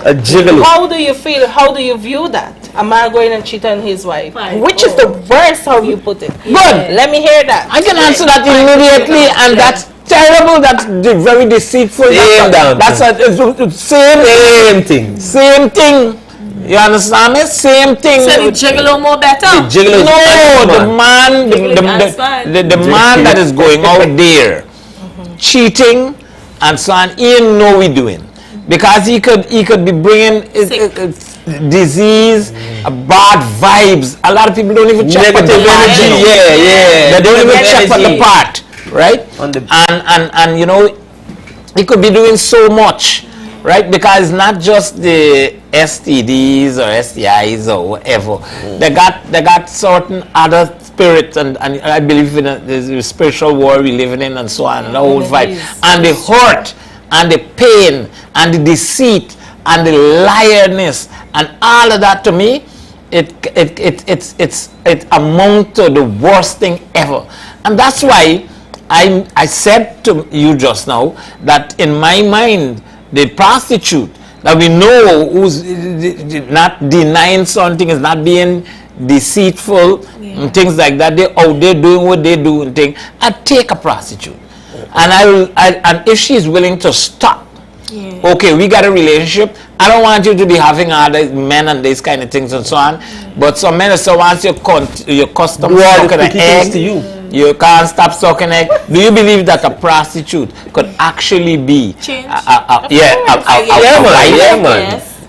A gigolo. How do you feel? How do you view that? A man going and cheat on his wife, which is the worst how you put it. Good. Let me hear that. I can answer that immediately, and that's terrible. That's very deceitful. That's a same thing. Same thing. You understand me? Same thing. So the gigolo more better? No, the man, the man that is going out there, cheating and so on, he know we doing. Because he could be bringing disease, bad vibes. A lot of people don't even check for the energy. They don't even check for the part, right? And you know, he could be doing so much, right? Because it's not just the STDs or STIs or whatever. They got certain other spirits, and I believe in the spiritual world we living in, and so on, and the whole vibe, and the hurt, and the pain, and the deceit, and the liarness, and all of that. To me, it amounts to the worst thing ever. And that's why I said to you just now that in my mind, the prostitute that we know who's not denying something, is not being deceitful, and things like that, they out there doing what they do and things, I'd take a prostitute. And and if she's willing to stop, okay, we got a relationship, I don't want you to be having other men and these kind of things and so on, but some men still want your custom sucking an egg. You can't stop sucking egg. Do you believe that a prostitute could actually be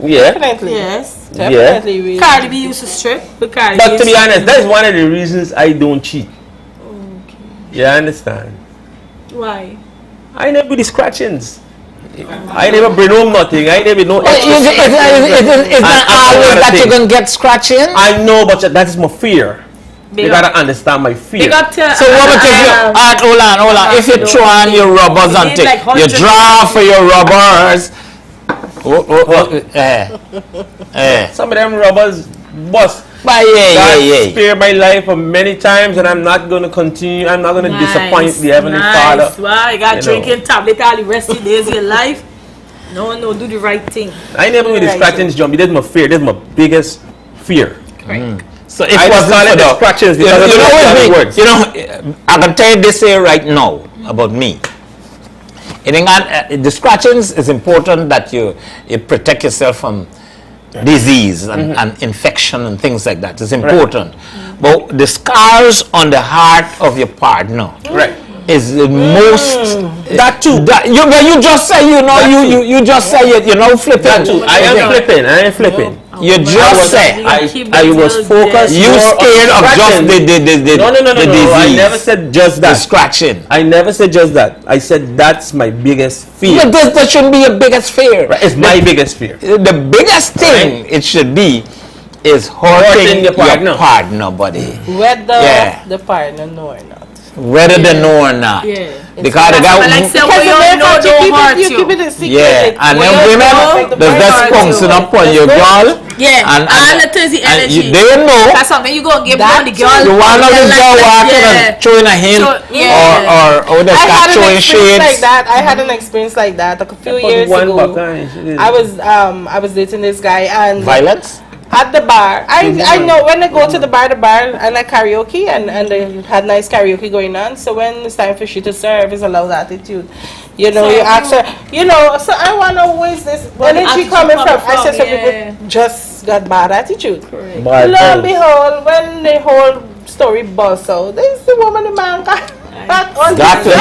Definitely. Yes. Definitely. Cardi B used to strip. But to be honest, that's one of the reasons I don't cheat. Okay. You understand? Why? I never do the scratchings. I never bring home nothing. I never know. It's not always that you're going to get scratching. I know, but that is my fear. You gotta understand my fear. So what about if you, hold on. If you throw on your rubbers and take, you draw for your rubbers. Some of them rubbers bust. God spared my life for many times, and I'm not going to continue. I'm not going to disappoint the Heavenly Father. Wow, you got drinking tablet all the rest of the days of your life. No, do the right thing. I never with the scratchings, Jumbie. That's my fear. That's my biggest fear. Correct. So it wasn't for the scratches. I can tell you this here right now about me. The scratchings is important that you protect yourself from disease and infection and things like that. It's important. But the scars on the heart of your partner is the most. That too. You just say you just say you're not flipping. That too. I am flipping. You just say I was focused. You scared of just the disease. No. I never said just that. The scratching. I never said just that. I said that's my biggest fear. But that shouldn't be your biggest fear. It's my biggest fear. The biggest thing it should be is hurting your partner, buddy. Whether the partner know or not. Whether they know or not. Because the guy don't hurt you. Keep it a secret. And then women, there's that pouncing up on your girl. And the Thursday energy. They know. That's something you go give down the girl. The one of the girl walking and throwing a hint or the cat throwing shades. I had an experience like that a few years ago. I was dating this guy and violence? At the bar. I know when I go to the bar and I karaoke and they had nice karaoke going on. So when it's time for she to serve, it's a loud attitude. You ask her, so I want to know who is this? Where did she coming from? I said some people just got bad attitude. Lo and behold, when the whole story busts out, there's the woman, the man back on Exactly.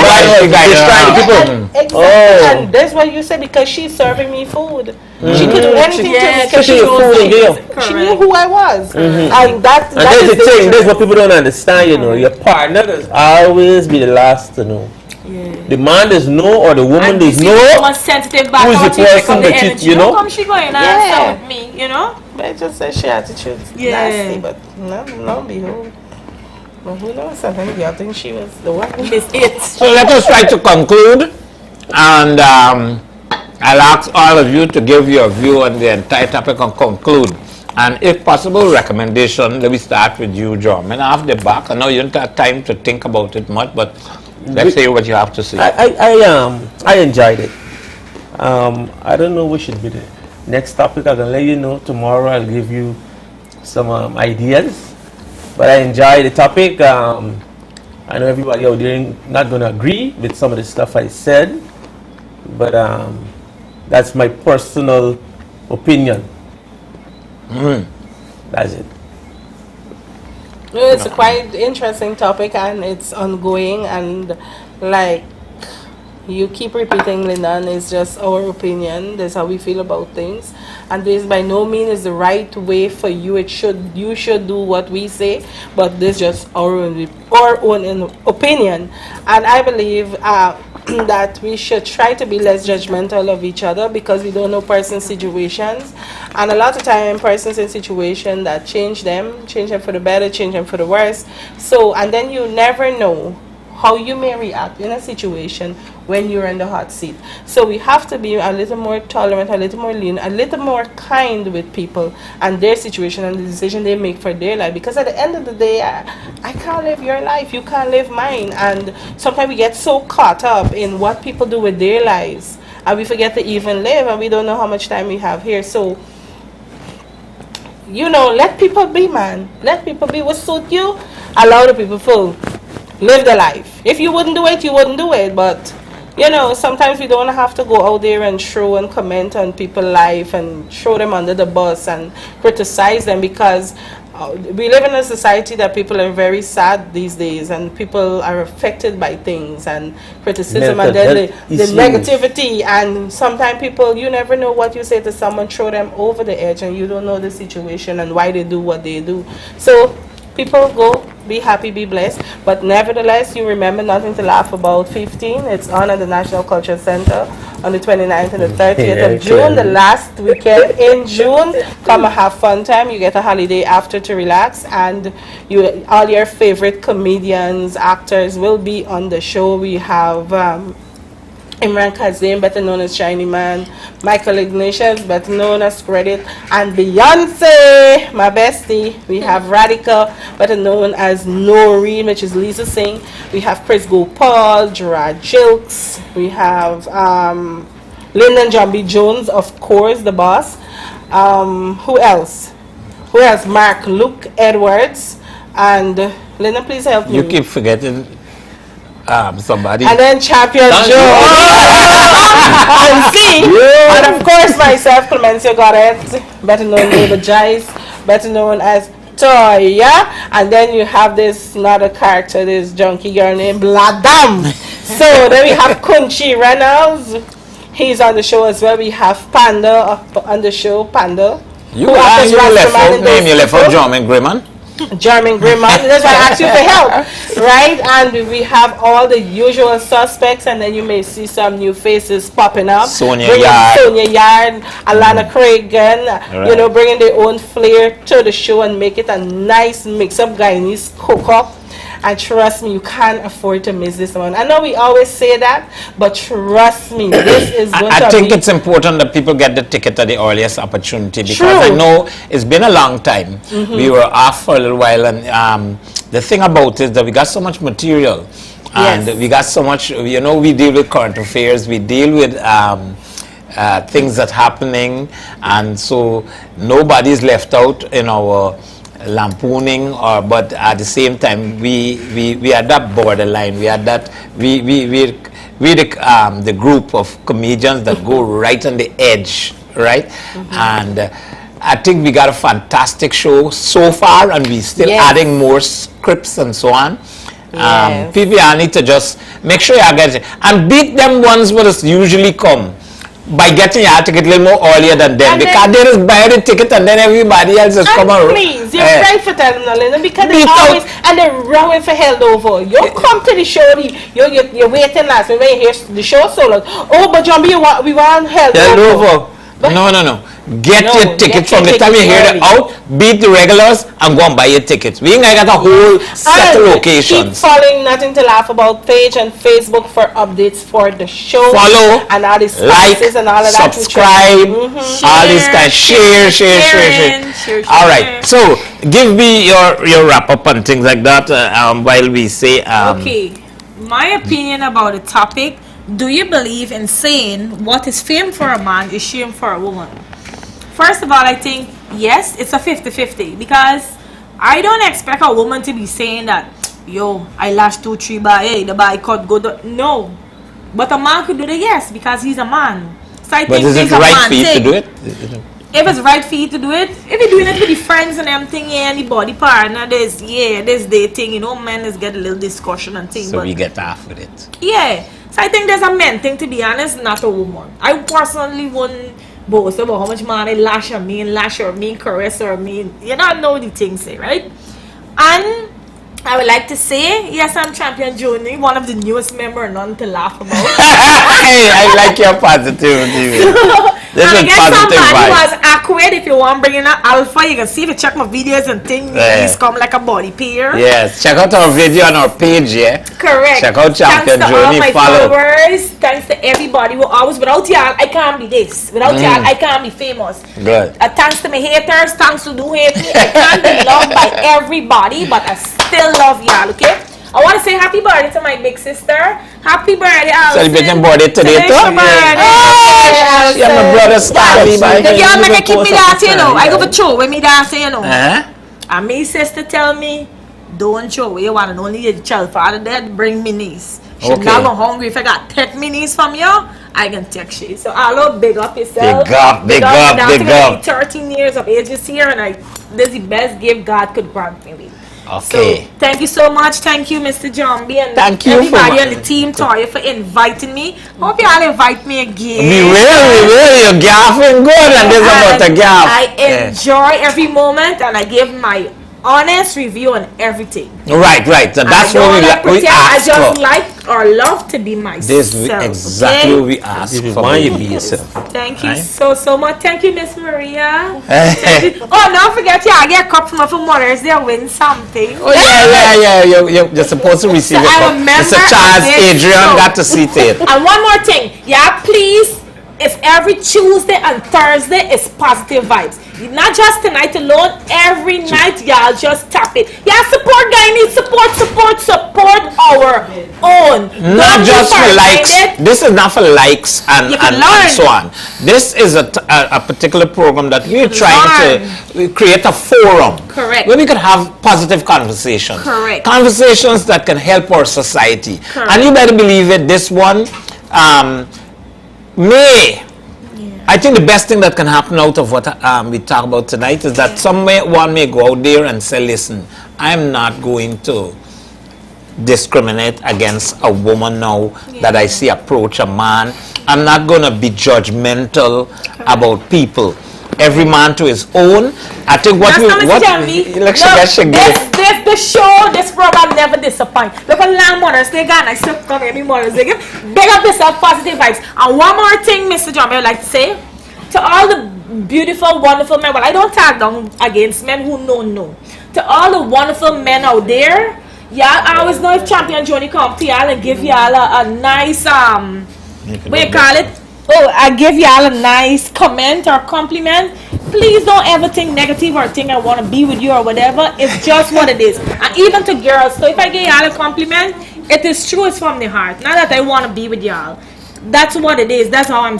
And that's what you said, because she's serving me food. She could do anything to me because she knew who I was. And that's the thing. That's what people don't understand, Your partner will always be the last to know. The man does know, or the woman does know sensitive back who's the person that you know. Come she going with me, But I just said she attitude nasty, but no, behold. But who knows? I think she was the one. So let us try to conclude, and I'll ask all of you to give your view on the entire topic and conclude. And if possible, recommendation. Let me start with you, John. And after the back, I know you don't have time to think about it much, but Let's hear what you have to say. I enjoyed it. I don't know what should be the next topic. I can let you know tomorrow. I'll give you some ideas. But I enjoyed the topic. I know everybody out there not going to agree with some of the stuff I said, but that's my personal opinion. That's it. No, it's a quite interesting topic and it's ongoing, and like you keep repeating, Lyndon, it's just our opinion. That's how we feel about things, and this by no means is the right way for you. You should do what we say, but this is just our own opinion, and I believe that we should try to be less judgmental of each other, because we don't know person's situations, and a lot of time persons in situations that change them for the better, change them for the worse. So, and then you never know how you may react in a situation when you're in the hot seat. So we have to be a little more tolerant, a little more lenient, a little more kind with people and their situation and the decision they make for their life. Because at the end of the day, I can't live your life, you can't live mine. And sometimes we get so caught up in what people do with their lives, and we forget to even live, and we don't know how much time we have here. So, you know, let people be, man. Let people be what suit you. Allow the people to live the life. If you wouldn't do it, you wouldn't do it. But, you know, sometimes we don't have to go out there and throw and comment on people's life and throw them under the bus and criticize them, because we live in a society that people are very sad these days, and people are affected by things and criticism and then the negativity. And sometimes people, you never know what you say to someone, throw them over the edge, and you don't know the situation and why they do what they do. So people go, be happy, be blessed. But nevertheless, you remember Nothing to Laugh About 15. It's on at the National Culture Center on the 29th and the 30th of June, the last weekend in June. Come and have fun time. You get a holiday after to relax, and all your favorite comedians, actors will be on the show. We have Imran Kazim, better known as Shiny Man, Michael Ignatius, better known as Credit, and Beyonce, my bestie. We have Radica, better known as Nori, which is Lisa Singh. We have Chris Gopal, Gerard Jilks. We have Lyndon Jumbie Jones, of course, the boss. Who else? Mark Luke Edwards. And Lyndon, please help me. You keep forgetting somebody. And then Champion Jone. And see. Yeah. And of course myself, Clemenico Goddette, better known as Neighbor Jice, better known as Toya. And then you have this another character, this junkie girl named Bladam. So then we have Kunchi Reynolds. He's on the show as well. We have Panda on the show, Panda. You left out Jermaine Grimman. Jermaine Grimman. That's why I asked you for help, right? And we have all the usual suspects, and then you may see some new faces popping up. Sonia Yard, Alana Cragen, right. You know, bringing their own flair to the show and make it a nice mix-up Guyanese cook-up. And trust me, you can't afford to miss this one. I know we always say that, but trust me, this is going to be... I think it's important that people get the ticket at the earliest opportunity, because I know it's been a long time. We were off for a little while, and the thing about it is that we got so much material. And we got so much, you know, we deal with current affairs, we deal with things that happening, and so nobody's left out in our lampooning, but at the same time we had that borderline. We had that we the group of comedians that go right on the edge, right? And I think we got a fantastic show so far, and we still adding more scripts and so on. People, I need to just make sure you get it and beat them ones what usually come by getting your ticket a little more earlier than them, because they just buy the ticket and then everybody else just come around. Please, you're right for telling them, Lyndon, because they always, and they're rowing for hell over. You come to the show, you're waiting last minute when you hear the show solo. Oh, but Jumbie, we want hell over. No. Get your ticket from the time you hear it out, beat the regulars, and go and buy your tickets. We ain't got a whole set of locations. Keep following Nothing to Laugh About page and Facebook for updates for the show. Follow, and all these like, and all of that. subscribe, all these guys, share. All right, so give me your wrap up and things like that while we say. Okay. My opinion about the topic, do you believe in saying what is fame for a man is shame for a woman? First of all, I think, yes, it's a 50-50 because I don't expect a woman to be saying that, yo, I lashed 2-3 by, hey, the by cut good. No. But a man could do the yes because he's a man. So I think is it right for you to do it? If it's right for you to do it, if you're doing it with your friends and everything, yeah, and the body partner, there's dating, men is get a little discussion and things. So we get off with it. Yeah. So I think there's a man thing, to be honest, not a woman. I personally wouldn't boast about how much man I lash or me, caress or me. You don't know the things, say, right? And I would like to say, yes, I'm champion Joney, one of the newest members, none to laugh about. Hey, I like your positivity. This and I is guess positive somebody vibes. was awkward. If you want bringing an alpha, you can see if you check my videos and things, he's come like a body pair. Yes, check out our video on our page, yeah? Correct. Check out Champion Thanks to all Joney, my follow. followers. Thanks to everybody who always, without y'all, I can't be this. Without y'all, I can't be famous. Good. Thanks to my haters, thanks to who hate me. I can't be loved by everybody, but I still love y'all, okay? I want to say happy birthday to my big sister. Happy birthday, Alison. Celebrating birthday today, too? Today's your birthday. Yeah, my brother Stanley. The girl make I keep me dancing, I go for show when me dancing, Uh-huh. And my sister tell me, don't show where you want and only your child father dead, bring me niece. She Okay. not go hungry. If I got take me niece from you, I can take she. So I'll big up yourself. Big up, big up, big up. 13 years of age this year, and this is the best gift God could grant me. Okay. So, thank you so much. Thank you, Mr. Jumbie, and Thank you everybody for on the team, Toya, for inviting me. Hope you all invite me again. We will. You're gaffing good, and there's about a gaff. I enjoy every moment, and I give my honest review on everything. Right. So that's what we ask I just for. like or love to be myself. This is exactly what we ask for. Why you be yourself? Thank you Right? so much. Thank you, Miss Maria. Oh, don't forget, I get a cup from Mother's Day. I win something. Oh, yeah. You're supposed to receive So it. I'm a member Mr. Charles of this Adrian show. got to see it. And one more thing. Yeah, please. It's every Tuesday and Thursday. It's positive vibes. Not just tonight alone. Every night, y'all just tap it. Yeah, support Guyanese. Support our own. Not Don't just be for likes. frustrated. This is not for likes and so on. This is a particular program that we're trying to create a forum. Correct. Where we could have positive conversations. Correct. Conversations that can help our society. Correct. And you better believe it, this one I think the best thing that can happen out of what we talk about tonight is that one may go out there and say, listen, I'm not going to discriminate against a woman now that I see approach a man. I'm not going to be judgmental about people. Every man to his own. I think what the show, this program never disappoint. Look at Lamb Mothers, they got I still come every Mothers. They give big up yourself, positive vibes. And one more thing, Mr. Jumbie, I would like to say to all the beautiful, wonderful men. Well, I don't tag down against men who know. To all the wonderful men out there, I always know if Champion Joney come to y'all and give y'all a nice what you call it? Oh, I give y'all a nice comment or compliment. Please don't ever think negative or think I want to be with you or whatever. It's just what it is. And even to girls, so if I give y'all a compliment, it is true, it's from the heart. Not that I want to be with y'all. That's what it is. That's how I'm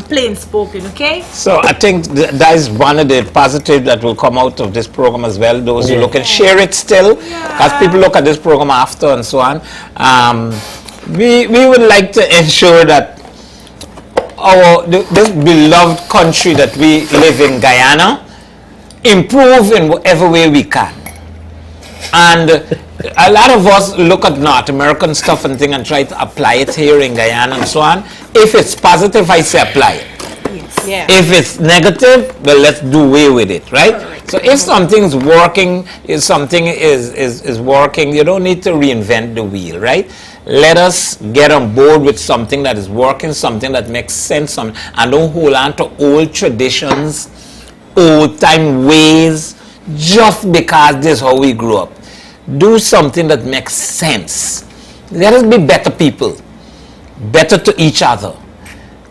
plain spoken, okay? So I think that is one of the positives that will come out of this program as well. Those who look and share it still, because people look at this program after and so on. We would like to ensure that this beloved country that we live in, Guyana, improve in whatever way we can. And a lot of us look at North American stuff and thing and try to apply it here in Guyana and so on. If it's positive, I say apply it. Yeah. If it's negative, well, let's do away with it, right? So if something's working, if something is working, you don't need to reinvent the wheel, right? Let us get on board with something that is working, something that makes sense, and don't hold on to old traditions, old time ways, just because this is how we grew up. Do something that makes sense. Let us be better people, better to each other,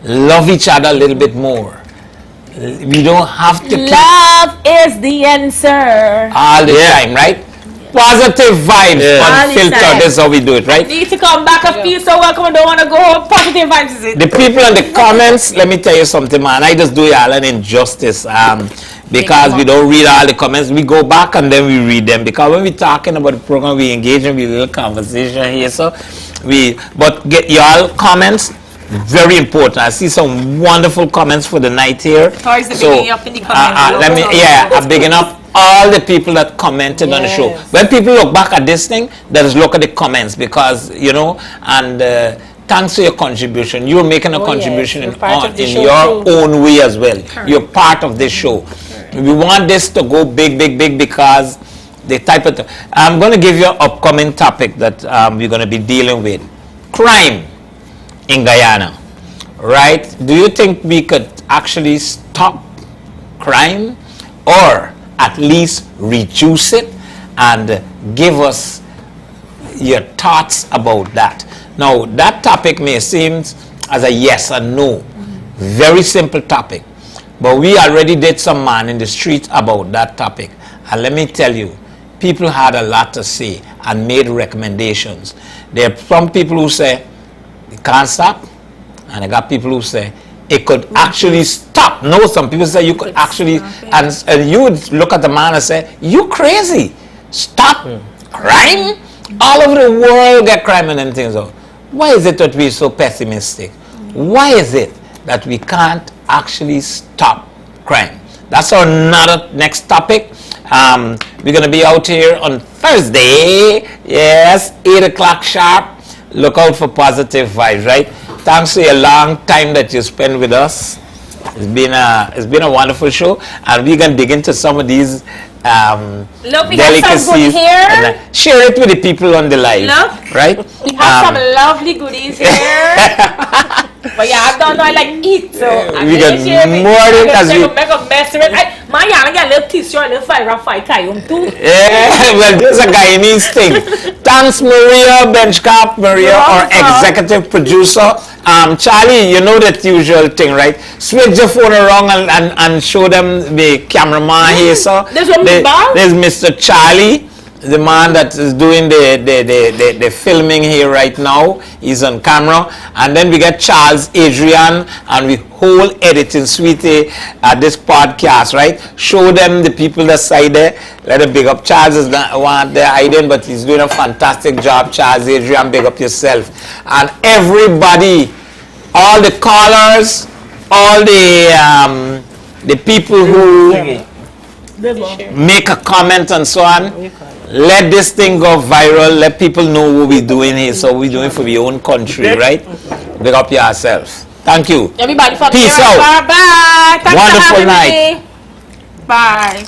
love each other a little bit more. We don't have to love is the answer all the time, right? Positive vibes, unfiltered. This is how we do it, right? I need to come back. I feel so welcome. I don't want to go home. Positive vibes is it? The people in the comments, let me tell you something, man. I just do y'all an injustice because we don't read all the comments. We go back and then we read them, because when we're talking about the program, we engage in a little conversation here. So but get y'all comments. Very important. I see some wonderful comments for the night here. Towards the beginning up in the comments. I'm bigging up all the people that commented on the show. When people look back at this thing, let us look at the comments, because and thanks for your contribution. You're making a contribution in your own way as well. Correct. You're part of this show. We want this to go big, big, big, because the type of I'm going to give you an upcoming topic that we're going to be dealing with. Crime in Guyana, right? Do you think we could actually stop crime, or at least reduce it? And give us your thoughts about that. Now, that topic may seem as a yes or no. Very simple topic. But we already did some man in the street about that topic. And let me tell you, people had a lot to say and made recommendations. There are some people who say, it can't stop, and I got people who say it could actually stop. No, some people say you could actually, and you would look at the man and say, you crazy, stop crime? All over the world get crime and things. Why is it that we're so pessimistic? Why is it that we can't actually stop crime? That's our next topic. We're going to be out here on Thursday, yes, 8 o'clock sharp. Look out for positive vibes, right? Thanks for your long time that you spent with us. It's been a wonderful show, and we're gonna dig into some of these look, we delicacies. Have some good here. And, share it with the people on the live. Look, right? We have some lovely goodies here. But yeah, I don't know. I like eat, so we got more than as we make a mess of it. My young get a little tissue, a little fire, too. Yeah, well, this is a Guyanese thing. Thanks, Maria Benchcap, Maria, our executive producer. Charlie, you know that usual thing, right? Switch your phone around and show them the cameraman here. So there's Mr. Charlie, the man that is doing the filming here right now. He's on camera. And then we got Charles, Adrian, and we whole editing sweetie at this podcast, right? Show them the people that side there. Let them big up. Charles is not one there hiding, but he's doing a fantastic job. Charles, Adrian, big up yourself. And everybody, all the callers, all the people who make a comment and so on. Let this thing go viral. Let people know what we're doing here. So we're doing for your own country, right? Big up yourself. Thank you. Everybody, peace out. Bye. Thanks Wonderful for having night. me. Bye.